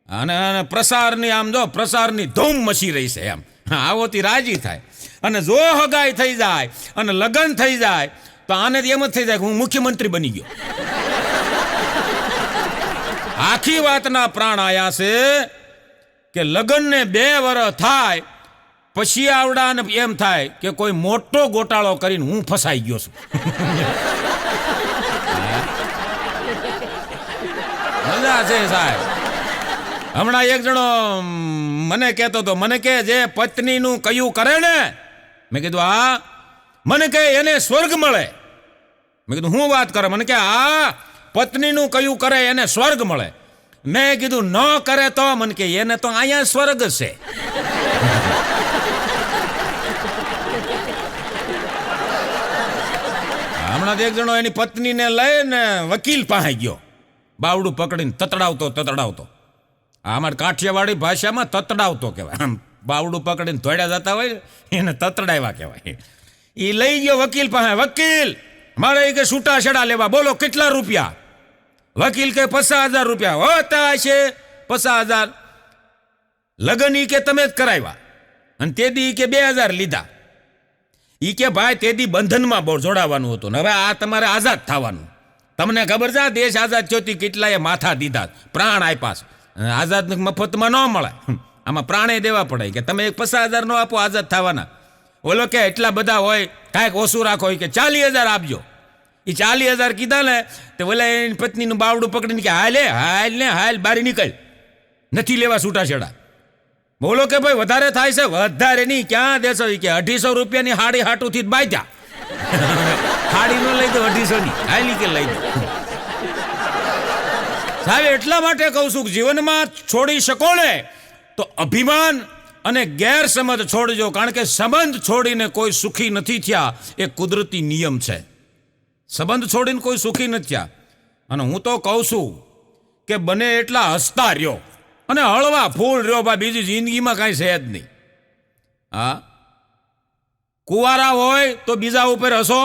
Speaker 1: અને પ્રસારની આમ જો પ્રસારની ધૂમ મચી રહી છે એમ આવોથી રાજી થાય અને જો હગાઈ થઈ જાય અને લગ્ન થઈ જાય તો આને એમ જ થઈ જાય કે હું મુખ્યમંત્રી બની ગયો આખી વાતના પ્રાણ આયા છે કે લગ્નને 2 વર્ષ થાય પછી આવડાને એમ થાય કે કોઈ મોટો ગોટાળો કરીને હું ફસાઈ ગયો છું મજા છે સાહેબ હમણાં એક જણો મને કહેતો હતો મને કે જે પત્નીનું કયું કરે ને મેં કીધું હા મને કે એને સ્વર્ગ મળે મેં કીધું હું વાત કરે મને કે આ પત્નીનું કયું કરે એને સ્વર્ગ મળે મેં કીધું ન કરે તો મને કે એને તો અહીંયા સ્વર્ગ છે હમણાં એક જણો એની પત્નીને લઈને વકીલ પાસે ગયો બાવડું પકડીને તતડાવતો અમારે કાઠિયાવાડી ભાષામાં તતડાવતો કહેવાય આમ બાવડું પકડીને ધોડ્યા જતા હોય એને તતડાવ્યા કહેવાય એ લઈ ગયો વકીલ પાસે વકીલ મારે કે છૂટાછેડા લેવા બોલો કેટલા રૂપિયા વકીલ કે 50,000 રૂપિયા હોતા હશે 50,000 લગન ઈ કે તમે જ કરાવ્યા અને તે દી કે 2,000 લીધા ઈ કે ભાઈ તે દી બંધનમાં બહુ જોડાવાનું હતું ને હવે આ તમારે આઝાદ થવાનું તમને ખબર છે દેશ આઝાદ થયોથી કેટલાએ માથા દીધા પ્રાણ આપ્યા આઝાદ મફતમાં ન મળે આમાં પ્રાણે દેવા પડે કે તમે 50,000 નો આપો આઝાદ થવાના ઓલો કે એટલા બધા હોય કાંઈક ઓછું રાખો કે 40,000 આપજો એ 40,000 કીધા ને તો ઓલા એની પત્નીનું બાવડું પકડીને કે હાલ બારી નીકળ નથી લેવા છૂટાછેડા બોલો કે ભાઈ વધારે થાય છે વધારે નહીં ક્યાં દેશો કે 250 રૂપિયાની હાડી હાટુથી જ બાંધ્યા હાડી ન લઈ દો 250 ની હાલી કે લઈ દો સાહેબ એટલા માટે કહું છું કે જીવનમાં છોડી શકો ને તો અભિમાન અને ગેરસમજ છોડજો કારણ કે સંબંધ છોડીને કોઈ સુખી નથી થયા એ કુદરતી નિયમ છે સંબંધ છોડીને કોઈ સુખી નથી થયા અને હું તો કહું છું કે બને એટલા હસતા રહ્યો અને હળવા ફૂલ રહ્યો ભાઈ બીજી જિંદગીમાં કાંઈ છે જ નહીં હા કુંવારા હોય તો બીજા ઉપર હસો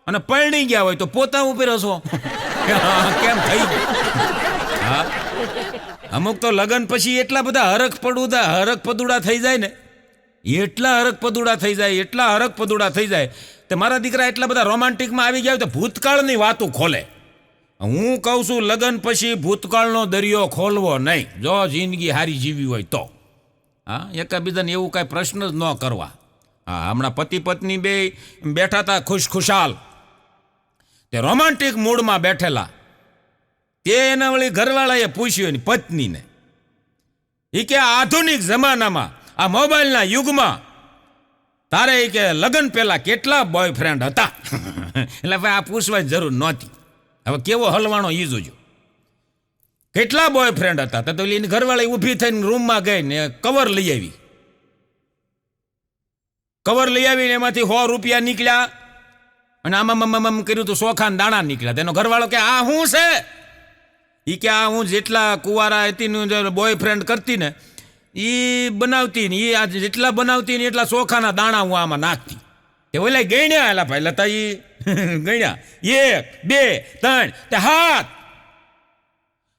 Speaker 1: અને પરણી ગયા હોય તો પોતા ઉપર હસો કેમ થઈ હા અમુક તો લગ્ન પછી એટલા બધા હરખ પદુડા થઈ જાય ને એટલા હરખ પદુડા થઈ જાય તે મારા દીકરા એટલા બધા રોમાન્ટિકમાં આવી ગયા તો ભૂતકાળની વાતો ખોલે હું કહું છું લગ્ન પછી ભૂતકાળનો દરિયો ખોલવો નહીં જો જિંદગી હારી જીવી હોય તો હા એકાબીજાને એવું કાંઈ પ્રશ્ન જ ન કરવા હા હમણાં પતિ પત્ની બે બેઠા હતા ખુશખુશાલ તે રોમાન્ટિક મૂડમાં બેઠેલા તે એના વળી ઘરવાળાએ પૂછ્યું એની પત્નીને એ કે આધુનિક જમાનામાં આ મોબાઈલના યુગમાં તારે એ કે લગ્ન પહેલા કેટલા બોયફ્રેન્ડ હતા એટલે ભાઈ આ પૂછવાની જરૂર નહોતી હવે કેવો હલવાણો એ જોજો કેટલા બોયફ્રેન્ડ હતા તો એની ઘરવાળી ઊભી થઈને રૂમમાં ગઈ ને કવર લઈ આવીને એમાંથી 100 રૂપિયા નીકળ્યા અને આમ કર્યું તો ચોખાના દાણા નીકળ્યા તેનો ઘરવાળો કે આ શું છે એ કે આ હું જેટલા કુંવારા હતી બોયફ્રેન્ડ કરતી ને એ બનાવતી ને એ જેટલા બનાવતી ને એટલા ચોખાના દાણા હું આમાં નાખતી તે ઓલા ગણ્યા એલા ભાઈ લતા એ ગણ્યા 1 2 3 તે હાથ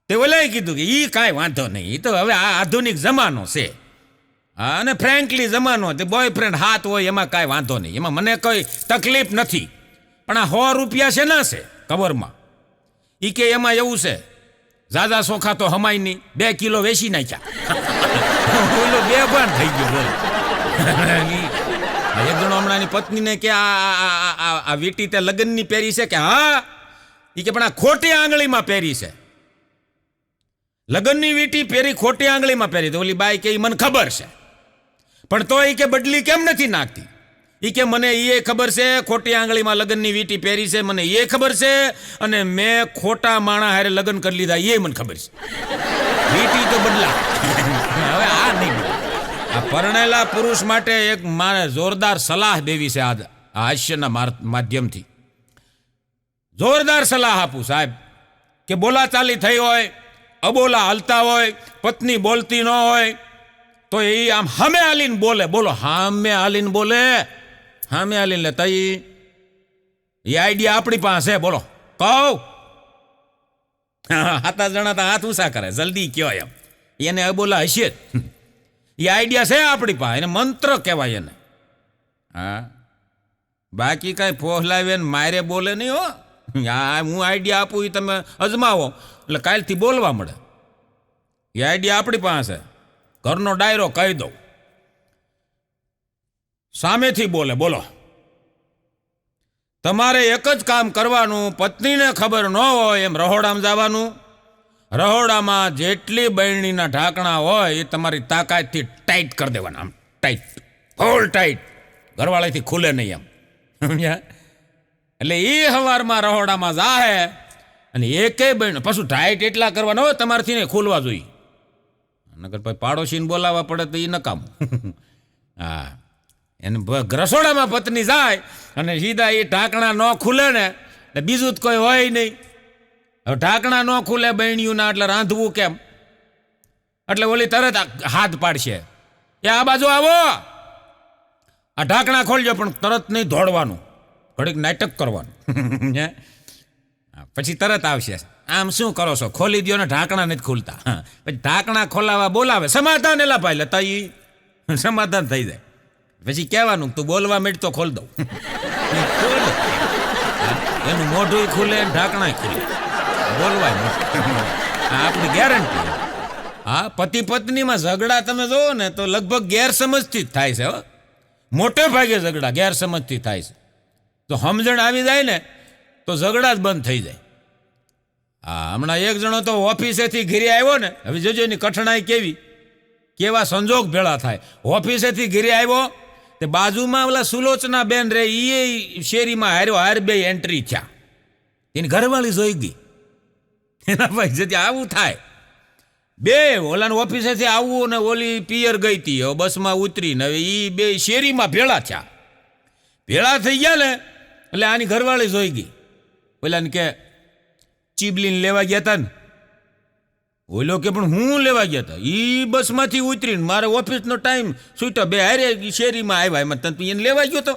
Speaker 1: તે ઓલાએ કીધું કે એ કાંઈ વાંધો નહીં, એ તો હવે આ આધુનિક જમાનો છે. હા, અને ફ્રેન્કલી જમાનો, તે બોયફ્રેન્ડ હાથ હોય એમાં કાંઈ વાંધો નહીં, એમાં મને કોઈ તકલીફ નથી. પણ આ 100 રૂપિયા છે ના છે કવરમાં, એ કે એમાં એવું છે ઝાઝા સોખા તો હમાય નહીં, 2 કિલો વેચી નાખ્યા. ઓલો બેભાન થઈ ગયો બોલ. એક જણો હમણાંની પત્નીને કે આ વીટી તે લગ્નની પહેરી છે કે હા, એ કે પણ આ ખોટી આંગળીમાં પહેરી છે, લગ્નની વીટી પહેરી ખોટી આંગળીમાં પહેરી. તો ઓલી બાઈ કે મને ખબર છે, પણ તો એ કે બદલી કેમ નથી નાખતી? એ કે મને એ ખબર છે ખોટી આંગળીમાં લગ્નની વીટી પહેરી છે, મને એ ખબર છે, અને મેં ખોટા માણા હારે લગ્ન કરી લીધા એ મને ખબર છે. વીટી તો બદલા. હવે આ નહીં. આ પરણેલા પુરુષ માટે એક મારે જોરદાર સલાહ દેવી છે આ હાસ્યના માધ્યમથી. જોરદાર સલાહ આપું સાહેબ, કે બોલાચાલી થઈ હોય, અબોલા હાલતા હોય, પત્ની બોલતી ન હોય, તો એ આમ હામે હાલીને બોલે. બોલો, હામે હાલીને બોલે, હામે હાલીને લે. તઈ એ આઈડિયા આપણી પાસે. બોલો, કહું. 7 જણા તો હાથ ઊંચા કરે, જલ્દી કયો એમ. એને અબોલા હશે જ. એ આઈડિયા છે આપણી પાસે, એને મંત્ર કહેવાય એને. હા, બાકી કાંઈ ફોહલાવે ને મારે બોલે નહીં હો. હા, હું આઈડિયા આપું એ તમે અજમાવો એટલે કાલથી બોલવા મળે. એ આઈડિયા આપણી પાસે. ઘરનો ડાયરો કહી દઉં, સામેથી બોલે. બોલો, તમારે એક જ કામ કરવાનું, પત્નીને ખબર ન હોય એમ રહોડામાં જવાનું. રહોડામાં જેટલી બરણીના ઢાંકણા હોય એ તમારી તાકાતથી ટાઈટ કરી દેવાના. આમ ટાઈટ, ફૂલ ટાઈટ, ઘરવાળાથી ખુલે નહીં એમ. એટલે એ સવારમાં રહોડામાં જાહે અને એકે બહેણ પાછું ટાઈટ એટલા કરવાના હોય તમારથી ને ખુલવા જોઈએ. નગર પછી પાડોશીને બોલાવવા પડે તો એ નકામું. હા, એને રસોડામાં પત્ની જાય અને સીધા એ ઢાંકણા ન ખુલે ને એટલે બીજું જ કોઈ હોય નહીં. હવે ઢાંકણા ન ખુલે બહેણીઓના, એટલે રાંધવું કેમ? એટલે ઓલી તરત હાથ પાડશે, એ આ બાજુ આવો, આ ઢાંકણા ખોલજો, પણ તરત નહીં દોડવાનું, ઘડીક નાટક કરવાનું. પછી તરત આવશે, આમ શું કરો છો, ખોલી દો ને, ઢાંકણા નથી ખુલતા. પછી ઢાંકણા ખોલાવા બોલાવે, સમાધાન એલા ભાઈ લેતા એ સમાધાન થઈ જાય. પછી કહેવાનું તું બોલવા માંડ તો ખોલ દઉં. એનું મોઢું ખુલે, ઢાંકણા ખુલે, બોલવાય આપણી ગેરંટી. હા, પતિ પત્નીમાં ઝઘડા તમે જોવો ને તો લગભગ ગેરસમજથી જ થાય છે. હો, મોટે ભાગે ઝઘડા ગેરસમજથી થાય છે. તો સમજણ આવી જાય ને તો ઝઘડા જ બંધ થઈ જાય. હા, હમણાં એક જણો તો ઓફિસેથી ઘરે આવ્યો ને, હવે જોજો એની કઠણાઈ કેવા સંજોગ ભેળા થાય. ઓફિસેથી ઘરે આવ્યો તે બાજુમાં ઓલા સુલોચના બેન રે, એ શેરીમાં હાર્યો, હાર 2 એન્ટ્રી થયા. એની ઘરવાળી જોઈ ગઈ. એના ભાઈ જતી આવું થાય. 2 ઓલાને ઓફિસેથી આવવું ને ઓલી પિયર ગઈ હતી, હવે બસમાં ઉતરીને હવે એ 2 શેરીમાં ભેળા થયા. ભેળા થઈ ગયા ને એટલે આની ઘરવાળી જોઈ ગઈ. ઓલાને કે ચીબલીને લેવા ગયા હતા ને. ઓલો કે પણ હું લેવા ગયા હતા, એ બસમાંથી ઉતરીને મારે ઓફિસનો ટાઈમ છૂટ્યો, 2 હારે શેરીમાં આવ્યા, એમાં તમે એને લેવા ગયો તો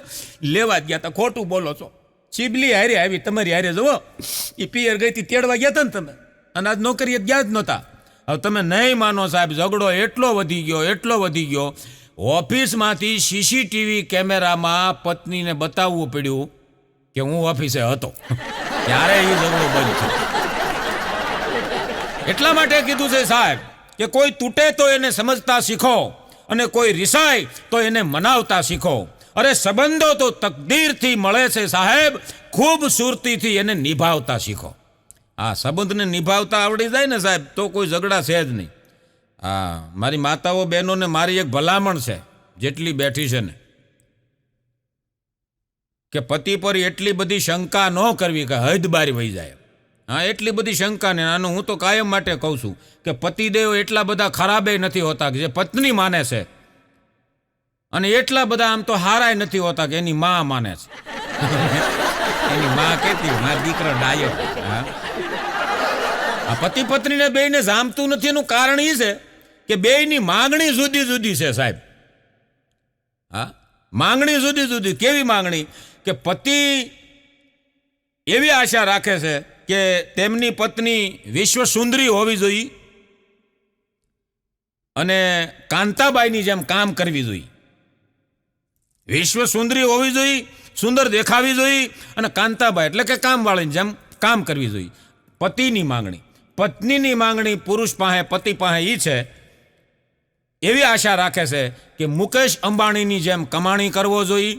Speaker 1: લેવા જ ગયા હતા. ખોટું બોલો છો, ચીબલી હારે આવી તમારી હારે જુઓ, એ પિયર ગઈ હતી તેડવા ગયા હતા ને તમે, અને આજ નોકરીએ ગયા જ નહોતા. હવે તમે નહીં માનો સાહેબ, ઝઘડો એટલો વધી ગયો, ઓફિસમાંથી સીસીટીવી કેમેરામાં પત્નીને બતાવવું પડ્યું કે હું ઓફિસે હતો, ત્યારે એ ઝઘડો બંધ થયો. એટલા માટે કીધું છે સાહેબ કે કોઈ તૂટે તો એને સમજતા શીખો, અને કોઈ રિસાય તો એને મનાવતા શીખો. અરે સંબંધો તો તકદીરથી મળે છે સાહેબ, ખૂબસૂરતીથી એને નિભાવતા શીખો. આ સંબંધને નિભાવતા આવડી જાય ને સાહેબ તો કોઈ ઝઘડા છે જ નહીં. હા, મારી માતાઓ બહેનોને મારી એક ભલામણ છે, જેટલી બેઠી છે ને, કે પતિ પર એટલી બધી શંકા ન કરવી કે હદ બારી વહી જાય. હા, એટલી બધી શંકા ને. આનું હું તો કાયમ માટે કહું છું કે પતિદેવ એટલા બધા ખરાબે નથી હોતા કે જે પત્ની માને છે, અને એટલા બધા આમ તો હારાય નથી હોતા કે એની માં માને છે. એની માં કહેતી મારા દીકરો ડાયો. હા, આ પતિ પત્નીને બેયને જામતું નથી, એનું કારણ એ છે કે બેયની માંગણી જુદી જુદી છે સાહેબ. હા, માંગણી જુદી જુદી. કેવી માંગણી? કે પતિ એવી આશા રાખે છે કે તેમની પત્ની વિશ્વ સુંદરી હોવી જોઈએ અને કાંતાબાઈની જેમ કામ કરવી જોઈએ. વિશ્વ સુંદરી હોવી જોઈએ, સુંદર દેખાવી જોઈએ, અને કાંતાબાઈ એટલે કે કામવાળીની જેમ કામ કરવી જોઈએ. પતિની માંગણી, પત્નીની માંગણી પુરુષ પાસે, પતિ પાસે એ છે, એવી આશા રાખે છે કે મુકેશ અંબાણીની જેમ કમાણી કરવો જોઈએ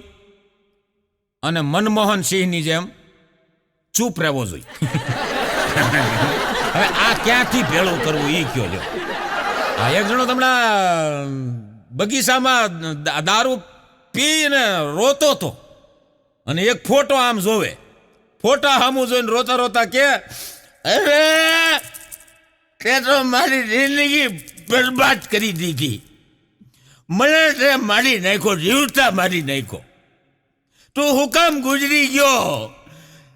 Speaker 1: અને મનમોહન સિંહની જેમ ચૂપ રહેવો જોઈએ. હવે આ ક્યાંથી ભેળું કરવું એ કયો જો. આ એક જણો તમને બગીચામાં દારૂ પીને રોતો હતો અને એક ફોટો આમ જોવે, ફોટા સામું જોઈને રોતા રોતા કે અરે તે તો મારી જિંદગી બરબાદ કરી દીધી, મને તે મારી નાખ્યો, જીવતા મારી નાખ્યો, તું હું કામ ગુજરી ગયો,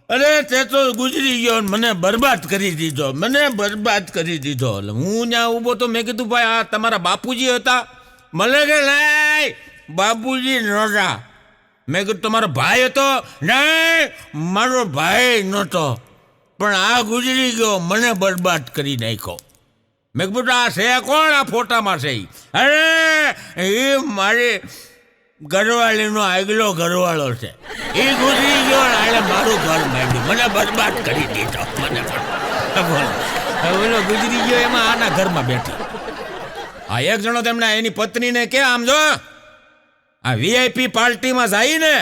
Speaker 1: અરે તે તો ગુજરી ગયો, મને બરબાદ કરી દીધો, મને બરબાદ કરી દીધો. એટલે હું ત્યાં ઊભો તો મેં કીધું ભાઈ આ તમારા બાપુજી હતા? મને કે નહીં બાપુજી નહોતા. મેં કીધું તમારો ભાઈ હતો? નહીં મારો ભાઈ નહોતો, પણ આ ગુજરી ગયો, મને બરબાદ કરી નાખ્યો. મેં કીધું આ છે કોણ આ ફોટામાં છે? અરે એ મારી ઘરવાળીનો આગલો ઘરવાળો છે, એ ગુજરી ગયો ને આને મારું ઘર માંડ્યું, મને બરબાદ કરી દીધો. મને બોલો ગુજરી ગયો એમાં આના ઘરમાં બેઠી. આ એક જણો તેમના એની પત્નીને કે આમ જો આ વીઆઈપી પાર્ટીમાં જાય ને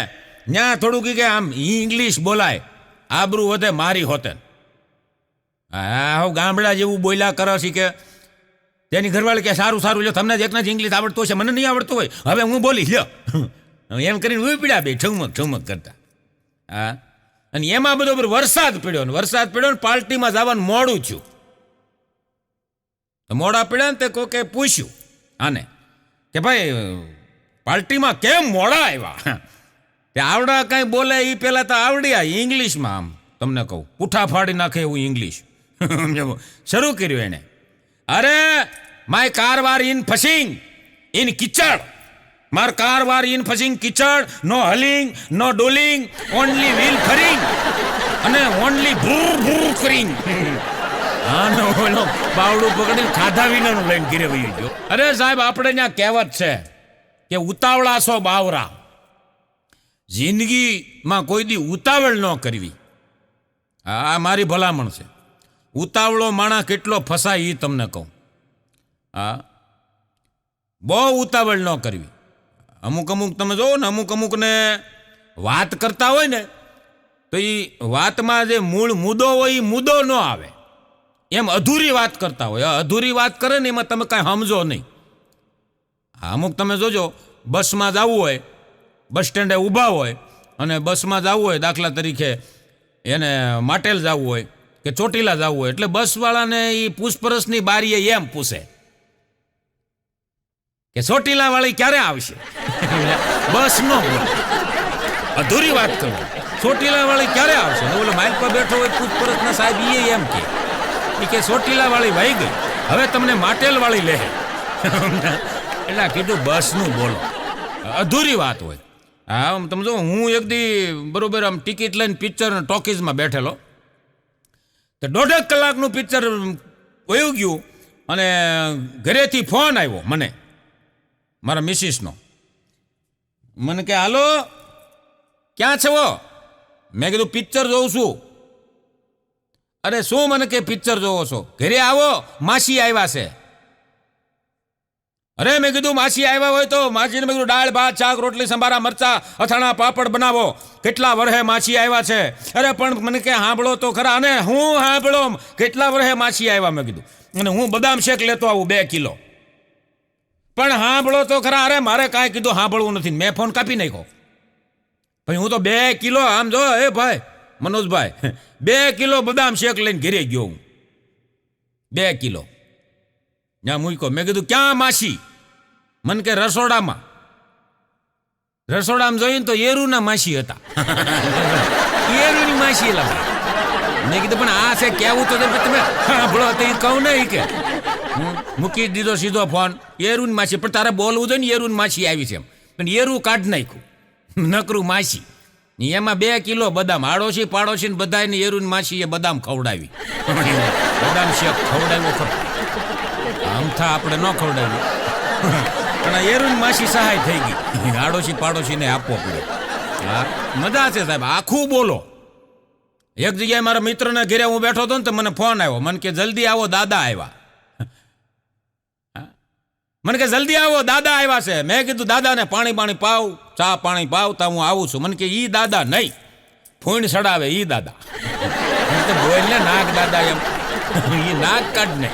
Speaker 1: ત્યાં થોડુંક કે આમ ઇંગ્લિશ બોલાય, આબરૂ વધે મારી હોતે. હા ગામડા જેવું બોલ્યા કરો છે કે તેની ઘરવાળી કે સારું સારું, લ્યો તમને જ એકના જ ઇંગ્લિશ આવડતું હશે, મને નહીં આવડતું હોય, હવે હું બોલીશ લ્યો. એમ કરીને હું પીડ્યા બે ઠમક ઠમક કરતા. હા અને એમાં બધો વરસાદ પડ્યો ને વરસાદ પડ્યો ને પાર્ટીમાં જવાનું મોડું થયું. મોડા પડ્યા ને તે કોકે પૂછ્યું આને કે ભાઈ પાર્ટીમાં કેમ મોડા આવ્યા? તે આવડા કાંઈ બોલે એ પહેલાં તો આવડ્યા ઇંગ્લિશમાં, આમ તમને કહું પૂઠા ફાડી નાખે એવું ઇંગ્લિશ શરૂ કર્યું એને. અરે માય કાર વાર ઇન ફસિંગ ઇન કિચડ, માર કાર વાર ઇન ફસિંગ કિચડ, નો હલિંગ નો ડોલિંગ, ઓનલી વ્હીલ ફરિંગ અને ઓનલી ભૂર ભૂર ફરિંગ. આનો ઓલો બાવડું પકડીને ખાધા વિનાનું લઈને ઘીરે વહી ગયો. અરે સાહેબ આપણે ત્યાં કહેવત છે કે ઉતાવળા છો બાવરા. જિંદગીમાં કોઈ દી ઉતાવળ ન કરવી, આ મારી ભલામણ છે. ઉતાવળો માણસ કેટલો ફસાય એ તમને કહું. હા બહુ ઉતાવળ ન કરવી. અમુક અમુક તમે જોવો ને અમુક અમુકને વાત કરતા હોય ને તો એ વાતમાં જે મૂળ મુદ્દો હોય એ મુદ્દો ન આવે, એમ અધૂરી વાત કરતા હોય. અધૂરી વાત કરે ને એમાં તમે કાંઈ સમજો નહીં. અમુક તમે જોજો બસમાં જવું હોય, બસ સ્ટેન્ડે ઊભા હોય અને બસમાં જવું હોય, દાખલા તરીકે એને માટેલ જવું હોય કે ચોટીલા જવું હોય, એટલે બસવાળાને એ પૂછપરછની બારીએ એમ પૂછે કે ચોટીલા વાળી ક્યારે આવશે? બસ નો બોલે, અધૂરી વાત કરો, ચોટીલા વાળી ક્યારે આવશે? ઓલો માઇલ પર બેઠો હોય પૂછપરછના સાહેબ એ એમ કે ચોટીલા વાળી વહી ગઈ, હવે તમને માટેલ વાળી લે. એટલે કીધું બસનું બોલો, અધૂરી વાત હોય. હા આમ તમે જો હું એક દી બરોબર આમ ટિકિટ લઈને પિક્ચર ટોકીઝમાં બેઠેલો, તો 1.5 કલાકનું પિક્ચર વયું ગયું અને ઘરેથી ફોન આવ્યો મને, મારા મિસિસનો. મને કે હાલો ક્યાં છો? મેં કીધું પિક્ચર જોઉં છું. અરે શું મને કે પિક્ચર જોવો છો? ઘરે આવો માસી આવ્યા છે. અરે મેં કીધું માસી આવ્યા હોય તો માસીને મેં કીધું દાળ ભાત શાક રોટલી સંભારા મરચા અથાણા પાપડ બનાવો, કેટલા વર્ષે માસી આવ્યા છે. અરે પણ મને કે સાંભળો તો ખરા. અને હું સાંભળો કેટલા વર્ષે માસી આવ્યા? મેં કીધું અને હું બદામ શેક લેતો આવું 2 કિલો. પણ સાંભળો તો ખરા. અરે મારે કાંઈ કીધું સાંભળવું નથી, મેં ફોન કાપી નાખ્યો. ભાઈ હું તો 2 કિલો આમ જો એ ભાઈ મનોજભાઈ 2 કિલો બદામ શેક લઈને ઘરે ગયો હું. 2 કિલો ત્યાં મૂક્યો. મેં કીધું ક્યાં માસી? મને કે રસોડામાં. રસોડામાં જોઈને તો એરુના માસી હતા. એરુની માસી એલા. મેં કીધું પણ આ છે કેવું તો તમે સાંભળો તો એ કહું ને કે મૂકી દીધો સીધો ફોન. એરુની માસી, પણ તારે બોલવું જોઈએ ને એરુની માસી આવી છે એમ, પણ એરું કાઢ નાખ્યું, નકરું માસી. એમાં 2 કિલો બદામ આડોશી પાડોશી ને બધાને એરુન માસીએ બદામ ખવડાવી. બદામ શેક ખવડાવ્યો ખરો. આમથા આપણે ન ખવડાવ્યું પણ એરુન માસી સહાય થઈ ગઈ. આડોશી પાડોશીને આપવો પડ્યો. હા, મજા છે સાહેબ. આખું બોલો. એક જગ્યાએ મારા મિત્રના ઘરે હું બેઠો હતો ને તો મને ફોન આવ્યો. મને કે જલ્દી આવો, દાદા આવ્યા. મને કે જલ્દી આવો, દાદા આવ્યા છે. મેં કીધું દાદાને પાણી પાવ, ચા પાણી પાવ, તા હું આવું છું. મને કે ઈ દાદા નહીં, ફૂણ સડાવે ઈ દાદા. બોલ ને નાક દાદા એમ, ઈ નાક કાઢ ને.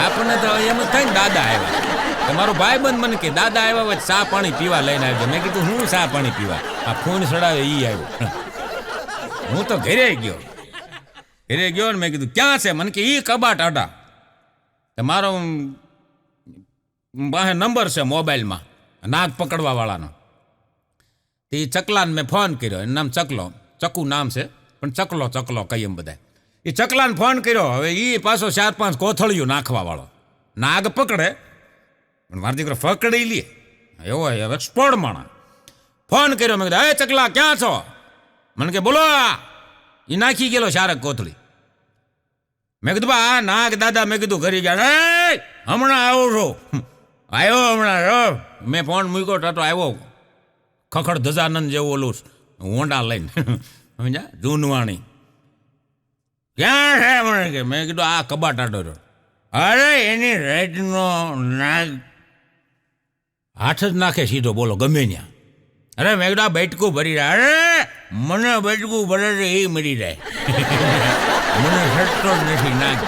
Speaker 1: આપણને તો એમ જ થાય ને દાદા આવ્યા. તમારો ભાઈબંધ મને કે દાદા આવ્યા હોય ચા પાણી પીવા લઈને આવજો. મેં કીધું હું ચા પાણી પીવા, આ ફૂણ સડાવે ઈ આવ્યો. હું તો ઘરે ગયો ને મેં કીધું ક્યાં છે? મને કે ઈ કબાટ આડા. તમારો પાસે નંબર છે મોબાઈલમાં નાગ પકડવા વાળાનો. તે ચકલાને મેં ફોન કર્યો. એનું નામ ચકુ નામ છે, પણ ચકલો કઈ એમ બધા. એ ચકલાને ફોન કર્યો. હવે એ પાછો 4-5 કોથળીઓ નાખવા વાળો. નાગ પકડે પણ મારો દીકરો પકડી લે એવો એક્સપર્ટ માણા. ફોન કર્યો. મેં કીધું એ ચકલા ક્યાં છો? મને કે બોલો. એ નાખી ગયેલો 4 કોથળી. મેં કીધું આ નાગ દાદા. મેં કીધું ઘરે ગયા. હમણાં આવું છું. આવ્યો હમણાં. મેં ફોન મૂક્યો, ટાટો આવ્યો. ખખડ ધજાનંદ જેવું ઓલું હોંડા લઈને સમજ્યા, જૂનવાણી. ક્યાં છે? મને કે. મેં કીધું આ કબાટ આડો રહ્યો. અરે એની રાઈટનો નાગ હાથ જ નાખે સીધો, બોલો ગમે ત્યાં. અરે મેં કીધું આ બેઠકું ભરી રહ્યા. અરે મને બેઠકું ભરે છે એ મરી જાય. મને સટતો જ નથી નાગ.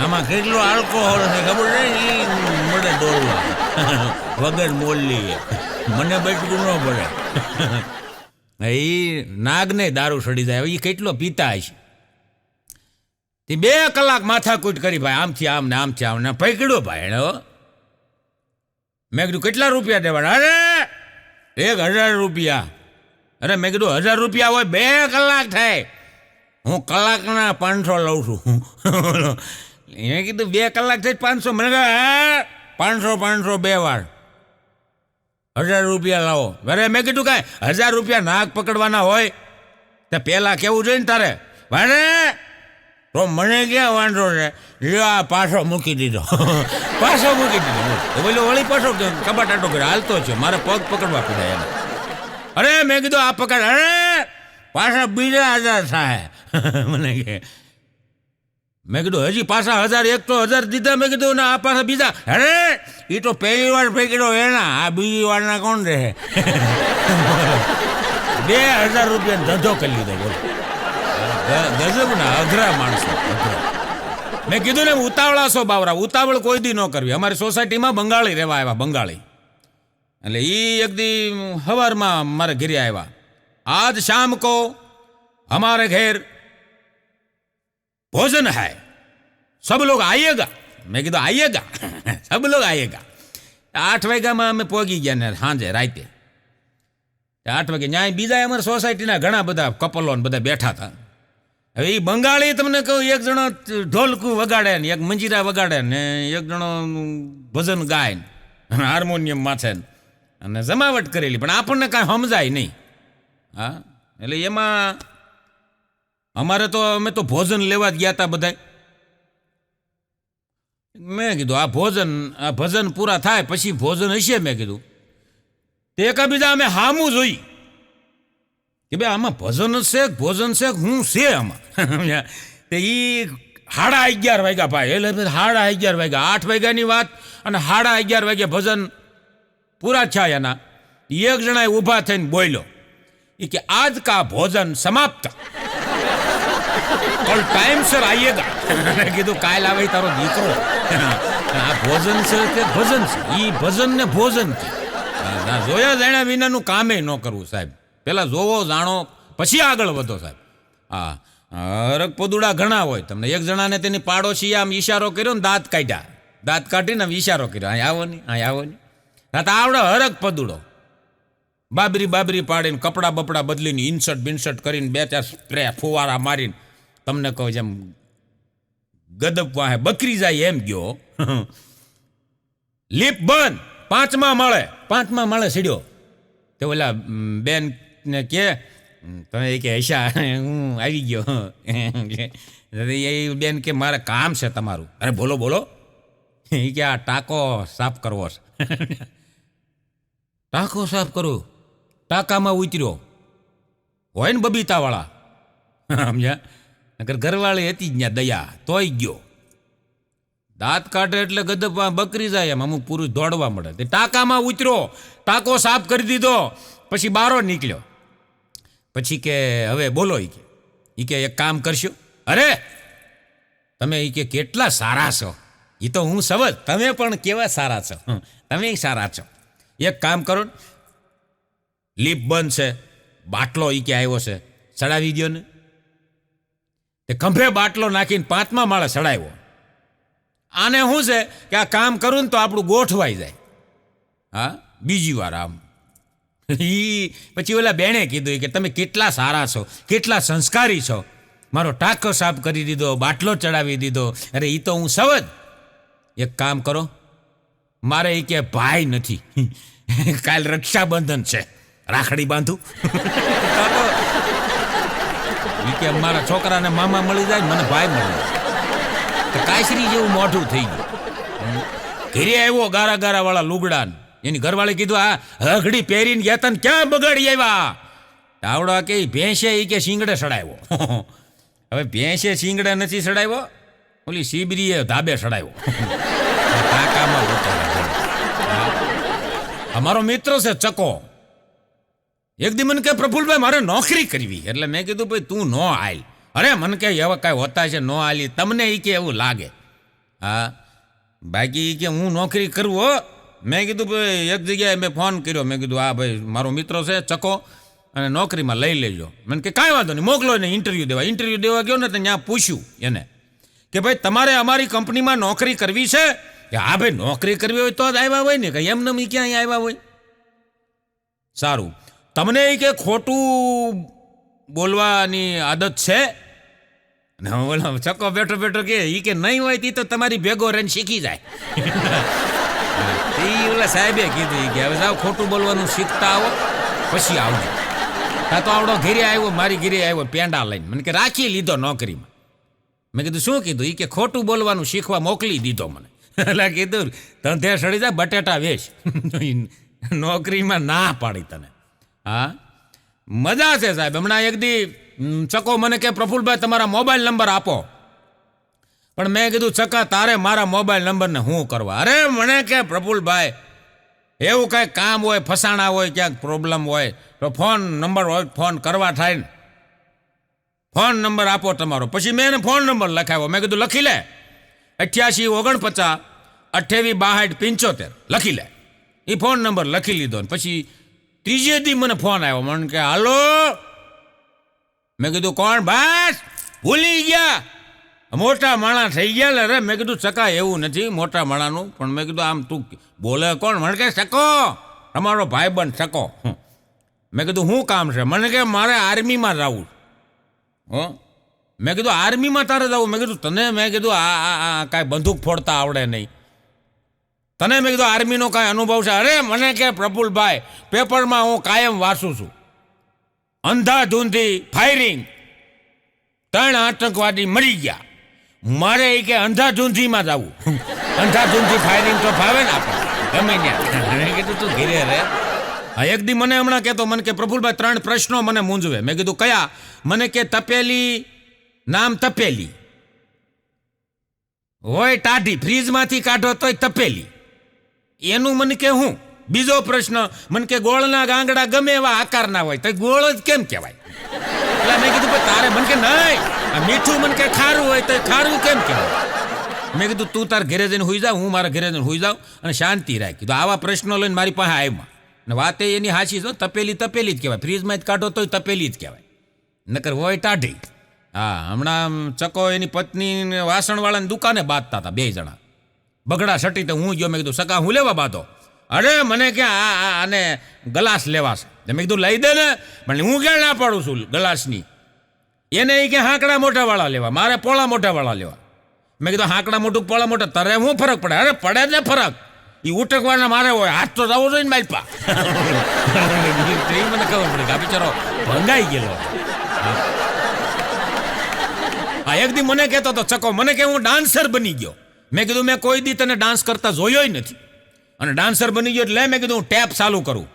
Speaker 1: આમાં કેટલો આલ્કોહોલ છે ખબર છે? એ મળે દોરવા વગર મોલ્લી. મને બેઠકું ન ભરે. એ નાગને દારૂ સડી જાય. એ કેટલો પીતા હશે. તે 2 કલાક માથાકૂટ કરી ભાઈ, આમથી આમ ને આમથી આમ ને પકડ્યો ભાઈ એને. મેં કીધું કેટલા રૂપિયા દેવાના? અરે 1000 રૂપિયા. અરે મેં કીધું 1000 રૂપિયા હોય 2 કલાક થાય. હું કલાકના 500 લઉં છું. મેં કીધું 2 કલાક થઈ 500. મને કહે 500 2 વાર 1000 રૂપિયા લાવો. અરે મેં કીધું કાંઈ 1000 રૂપિયા નાગ પકડવાના હોય તો પહેલાં કેવું જોઈએ ને તારે. વારે તો મને ક્યાં વાંધો છે, આ પાછો મૂકી દીધો. પાછો મૂકી દીધો. તો બોલો વળી પાછો કબાટ આટો કરે હાલતો છે. મારે પગ પકડવા પડ્યા એને. અરે મેં કીધું આ પકડ. અરે પાછા બીજા 1000 થાય. મને કે. મેં કીધું હજી પાછા 1000. એક તો 1000 દીધા. મેં કીધું ને આ પાછા બીજા. અરે એ તો પહેલી વાર પકડ્યો એના, આ બીજી વારના કોણ રહે? 2000 રૂપિયા ધંધો કરી લીધો. બોલો ગજબ ના અઘરા માણસો. મેં કીધું ને ઉતાવળા છો બાવરા. ઉતાવળ કોઈ દી ન કરવી. અમારી સોસાયટીમાં બંગાળી રહેવા આવ્યા. બંગાળી એટલે એ એક દી સવારમાં મારે ઘરે આવ્યા. આજ શામ કો हमारे घर भोजन है, सब लोग आइएगा. मैं कीधुं आइएगा. सब लोग आइएगा. 8 વાગ્યામાં અમે પહોંચી ગયા ને સાંજે રાતે 8 વાગે. ન્યાય બીજા અમારા સોસાયટીના ઘણા બધા કપલો ને બધા બેઠા હતા. હવે એ બંગાળી તમને કહું, એક જણો ઢોલકું વગાડે ને એક મંજીરા વગાડે ને એક જણો ભજન ગાય ને હાર્મોનિયમ માથે અને જમાવટ કરેલી, પણ આપણને કાંઈ સમજાય નહીં. હા, એટલે એમાં અમારે તો અમે તો ભોજન લેવા જ ગયા હતા બધા. મેં કીધું આ ભજન પૂરા થાય પછી ભોજન હશે. મેં કીધું તે એકબીજા અમે હામું જોઈ કે ભાઈ આમાં ભજન છે ભોજન છે હું છે આમાં. તે એ 11:30 વાગ્યા ભાઈ. એટલે 11:30 વાગ્યા. 8 વાગ્યાની વાત અને 11:30 વાગ્યા ભજન પૂરા થયા. એના એક જણાએ ઊભા થઈને બોલ્યો કે આજ કા ભોજન સમાપ્ત, કલ ટાઈમ સર આઈએગા. કીધું કાલ આવે તારો દીકરો. આ ભોજન છે કે ભજન છે? એ ભજન ને ભોજન છે. જોયા જાણ્યા વિનાનું કામે ન કરવું સાહેબ. પેલા જોવો જાણો પછી આગળ વધો સાહેબ. હા, હરક પદુડા ઘણા હોય. તમને એક જણાને તેની પાડોશી આમ ઈશારો કર્યો ને દાંત કાઢ્યા. દાંત કાઢીને આમ ઈશારો કર્યો, અહીં આવો નહીં, અહીં આવો નહીં. આવડે હરક પદુડો બાબરી પાડીને કપડાં બપડા બદલીને ઇન્સર્ટ બિન્સર્ટ કરીને 2-4 સ્પ્રે ફુવારા મારીને તમને કહું જેમ ગદબ વાહે બકરી જાય એમ ગયો. લીપ બંધ. 5મા માળે સીડ્યો. તે ઓલા બેન ને કે તમે એ કે હૈશા હું આવી ગયો એ બેન કે મારે કામ છે તમારું. અરે બોલો બોલો. એ કે આ ટાંકો સાફ કરવો છે. ટાંકો સાફ કરવો? ટાંકામાં ઉતર્યો હોય ને બબીતાવાળા, સમજ્યા? નકર ઘરવાળી હતી જ ત્યાં દયા, તોય ગયો. દાંત કાઢે એટલે ગદપ બકરી જાય એમ અમુક પુરુષ દોડવા મળે. તે ટાંકામાં ઉતર્યો, ટાંકો સાફ કરી દીધો, પછી બારો નીકળ્યો. પછી કે હવે બોલો. એ કે એક કામ કરશો? અરે તમે એ કે કેટલા સારા છો. એ તો હું સમજ, તમે પણ કેવા સારા છો. તમે સારા છો. એક કામ કરો ને, લીપ બંધ છે, બાટલો એ કે આવ્યો છે, ચડાવી દો ને. તે ખંભે બાટલો નાખીને 5મા માળે ચડાવ્યો. આને શું છે કે આ કામ કરું ને તો આપણું ગોઠવાઈ જાય. હા, બીજી વાર આમ પછી ઓલા બેણે કીધું કે તમે કેટલા સારા છો, કેટલા સંસ્કારી છો, મારો ટાંકો સાફ કરી દીધો, બાટલો ચડાવી દીધો. અરે એ તો હું સમજ. એક કામ કરો, મારે એ કે ભાઈ નથી, કાલ રક્ષાબંધન છે, રાખડી બાંધું. એ કે મારા છોકરાને મામા મળી જાય, મને ભાઈ મળી જાય. તો કાયસરી જેવું મોઢું થઈ ગયું. ઘેરે આવ્યો ગારા ગારા વાળા લુગડાન. એની ઘરવાળી કીધું આ હગડી પહેરીને ગયા તને ક્યાં બગાડી આવ્યા? આવડા કે ભેંસે એ કે શીંગડે સડાવ્યો. હવે ભેંસે શીંગડે નથી સડાવ્યો, ઓલી સીબરીએ ધાબે સડાવ્યો. ટાંકામાં અમારો મિત્ર છે ચકો. એક દી મને કે પ્રફુલભાઈ મારે નોકરી કરવી. એટલે મેં કીધું ભાઈ તું નો આલ. અરે મને કે એવા કાંઈ હોતા છે નો આલી, તમને એ કે એવું લાગે. હા બાકી કે હું નોકરી કરું હો. મેં કીધું ભાઈ એક જગ્યાએ મેં ફોન કર્યો. મેં કીધું હા ભાઈ મારો મિત્ર છે ચકો અને નોકરીમાં લઈ લેજો. મને કે કાંઈ વાંધો નહીં, મોકલો એને ઇન્ટરવ્યૂ દેવા. ઇન્ટરવ્યૂ દેવા ગયો ને તો ત્યાં પૂછ્યું એને કે ભાઈ તમારે અમારી કંપનીમાં નોકરી કરવી છે? કે હા ભાઈ નોકરી કરવી હોય તો જ આવ્યા હોય ને, કે એમને ક્યાંય આવ્યા હોય. સારું, તમને એ કે ખોટું બોલવાની આદત છે? અને ઓલા ચકો બેઠો બેઠો કે એ કે નહીં હોય તે તો તમારી ભેગો રહીને શીખી જાય. એ ઓલા સાહેબે કીધું કે હવે જાઓ ખોટું બોલવાનું શીખતા આવો પછી આવજો. હા તો આવડો ઘેરે આવ્યો, મારી ઘેરે આવ્યો પેંડા લઈને. મને કે રાખી લીધો નોકરીમાં. મેં કીધું શું કીધું? એ કે ખોટું બોલવાનું શીખવા મોકલી દીધો મને. એટલે કીધું ધંધે સડી જાય બટેટા વેચ, નોકરીમાં ના પાડી તને. હા મજા છે સાહેબ. હમણાં એક દી ચકો મને કે પ્રફુલભાઈ તમારા મોબાઈલ નંબર આપો. પણ મેં કીધું ચકા તારે મારા મોબાઈલ નંબરને શું કરવા? અરે મને કે પ્રફુલભાઈ એવું કાંઈ કામ હોય, ફસાણા હોય, ક્યાંક પ્રોબ્લેમ હોય તો ફોન નંબર હોય, ફોન કરવા થાય ને. ફોન નંબર આપો તમારો. પછી મેં એને ફોન નંબર લખાવ્યો. મેં કીધું લખી લે 8849 286275 લખી લે. એ ફોન નંબર લખી લીધો. ને પછી ત્રીજે દી મને ફોન આવ્યો. મને કે હાલો. મેં કીધું કોણ ભાઈ? ભૂલી ગયા, મોટા માણસ થઈ ગયા ને. અરે મેં કીધું ચકા એવું નથી મોટા માણાનું, પણ મેં કીધું આમ તું બોલે કોણ? મને કે ચકો, તમારો ભાઈબંધ ચકો. મેં કીધું શું કામ છે? મને કે મારે આર્મીમાં જવું. હો મેં કીધું આર્મીમાં તારે જવું? મેં કીધું તને મેં કીધું આ કાંઈ બંદૂક ફોડતા આવડે નહીં તને? મેં કીધું આર્મીનો કાંઈ અનુભવ છે? અરે મને કે પ્રફુલભાઈ પેપરમાં હું કાયમ વાંચું છું, અંધાધૂંધી ફાયરિંગ, 3 આતંકવાદી મરી ગયા. મારે એ કે અંધાધૂંધીમાં જવું. અંધાધૂંધી ફાયરિંગ તો ફાવે ને આપણે ગમે ત્યાં. મેં કીધું તું ઘીરે રે. હા એક દી મને હમણાં કહેતો, મને કે પ્રફુલભાઈ 3 પ્રશ્નો મને મૂંઝવે. મેં કીધું કયા? મને કે તપેલી, નામ તપેલી હોય ટાઢી, ફ્રીજમાંથી કાઢો તોય તપેલી, એનું મને કે હું. બીજો પ્રશ્ન મને કે ગોળના ગાંગડા ગમે એવા આકારના હોય તો ગોળ જ કેમ કહેવાય? એટલે મેં કીધું ભાઈ તારે. મને કે નહીં, મીઠું મને કે ખારું હોય તો ખારું કેમ કહેવાય? મેં કીધું તું તાર ઘરે જઈને હોઈ જાવ, હું મારા ઘરે જઈને હોઈ જાઉં અને શાંતિ રાખ. કીધું આવા પ્રશ્નો લઈને મારી પાસે આવ્યા ને વાતે એની હાચી છે. તપેલી તપેલી જ કહેવાય, ફ્રીજમાં જ કાઢો તોય તપેલી જ કહેવાય, નકર હોય ટાઢી. હા હમણાં ચકો એની પત્ની વાસણવાળાની દુકાને બાંધતા હતા, 2 જણા બગડા સટી. તો હું ગયો. મેં કીધું સકા હું લેવા બાંધો? અરે મને કે આને ગ્લાસ લેવાશે. મેં કીધું લઈ દે ને. પણ હું ક્યાં ના પાડું છું ગ્લાસની? એને એ કે હાંકડા મોટાવાળા લેવા, મારે પોળા મોટાવાળા લેવા. મેં કીધું હાંકડા મોટું પોળા મોટા તારે શું ફરક પડે? અરે પડે ને ફરક. એ ઉટકવાના મારે હોય, હાથ તો જવો જોઈએ ને માલપા. એ મને ખબર પડે કે આ બિચારો ભંગાઈ ગયેલો. આ એક દી મને કહેતો હતો ચકો, મને કે હું ડાન્સર બની ગયો. મેં કીધું મેં કોઈ દી તને ડાન્સ કરતા જોયો નથી, અને ડાન્સર બની ગયો એટલે મેં કીધું હું ટેપ ચાલુ કરું,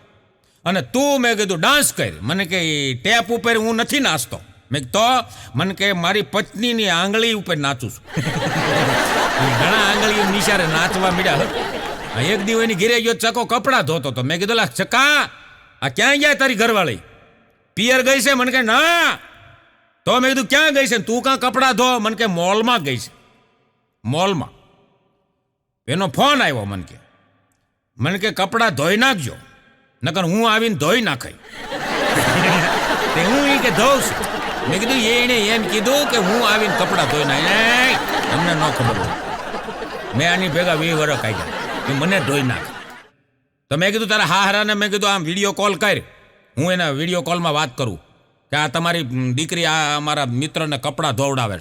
Speaker 1: અને તું મેં કીધું ડાન્સ કર. મને કે ટેપ ઉપર હું નથી નાચતો. મેં તો મને કે મારી પત્નીની આંગળી ઉપર નાચું છું. ઘણા આંગળી નિશારે નાચવા મળ્યા. એક દિવસ એની ઘેરે ગયો, ચકો કપડાં ધોતો હતો. મેં કીધું લા ચકા, આ ક્યાં ગયા તારી ઘરવાળી? પિયર ગઈ છે? મને કે ના. તો મેં કીધું ક્યાં ગઈ છે? તું કાં કપડાં ધો? મને કે મોલમાં ગઈ છે. મોલમાં? એનો ફોન આવ્યો. મને કે કપડાં ધોઈ નાખજો, નકર હું આવીને ધોઈ નાખાય. તે હું એ કે ધોઉં છું. મેં કીધું એને એમ કીધું કે હું આવીને કપડાં ધોઈ નાખ. તમને ન ખબર હોય, મેં આની ભેગા 20 વર્ષ કાઢ્યા, મને ધોઈ નાખ. તો મેં કીધું તારા હારાને મેં કીધું આમ વિડીયો કોલ કર, હું એના વિડીયો કોલમાં વાત કરું કે આ તમારી દીકરી આ અમારા મિત્રને કપડાં ધોવડાવે.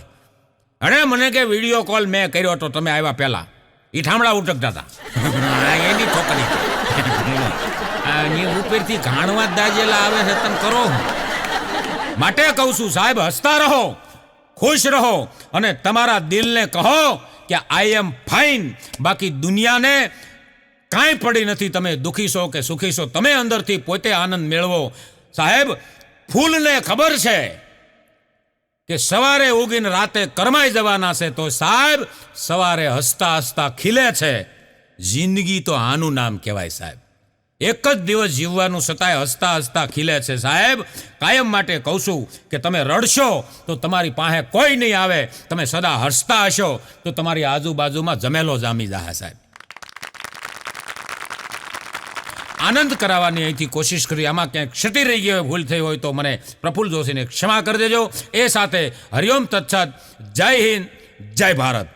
Speaker 1: અરે મને કે વિડીયો કોલ મેં કર્યો હતો તમે આવ્યા પહેલા, એ ઠામડા ઉટકતા હતા. એની છોકરી ઉપરથી ઘાણવા દાજેલા આવે છે, તમે કરો. માટે કહું છું સાહેબ, હસતા રહો, ખુશ રહો, અને તમારા દિલને કહો કે આઈ એમ ફાઇન. બાકી દુનિયાને કાંઈ પડી નથી. તમે દુઃખી છો કે સુખી છો, તમે અંદરથી પોતે આનંદ મેળવો. સાહેબ, ફૂલને ખબર છે કે સવારે ઉગીને રાતે કરમાઈ જવાના છે, તો સાહેબ સવારે હસતા હસતા ખીલે છે. જિંદગી તો આનું નામ કહેવાય સાહેબ. એક જ દિવસ જીવવાનું, છતાંય હસતા હસતા ખીલે છે સાહેબ. કાયમ માટે કહું છું કે તમે રડશો તો તમારી પાસે કોઈ નહીં આવે. તમે સદા હસતા હશો તો તમારી આજુબાજુમાં જમેલો જામી જાય સાહેબ. આનંદ કરાવવાની અહીંથી કોશિશ કરી. આમાં ક્યાંક ક્ષતિ રહી ગઈ હોય, ભૂલ થઈ હોય તો મને પ્રફુલ્લ જોશીને ક્ષમા કરી દેજો. એ સાથે હરિઓમ તત્સત. જય હિન્દ, જય ભારત.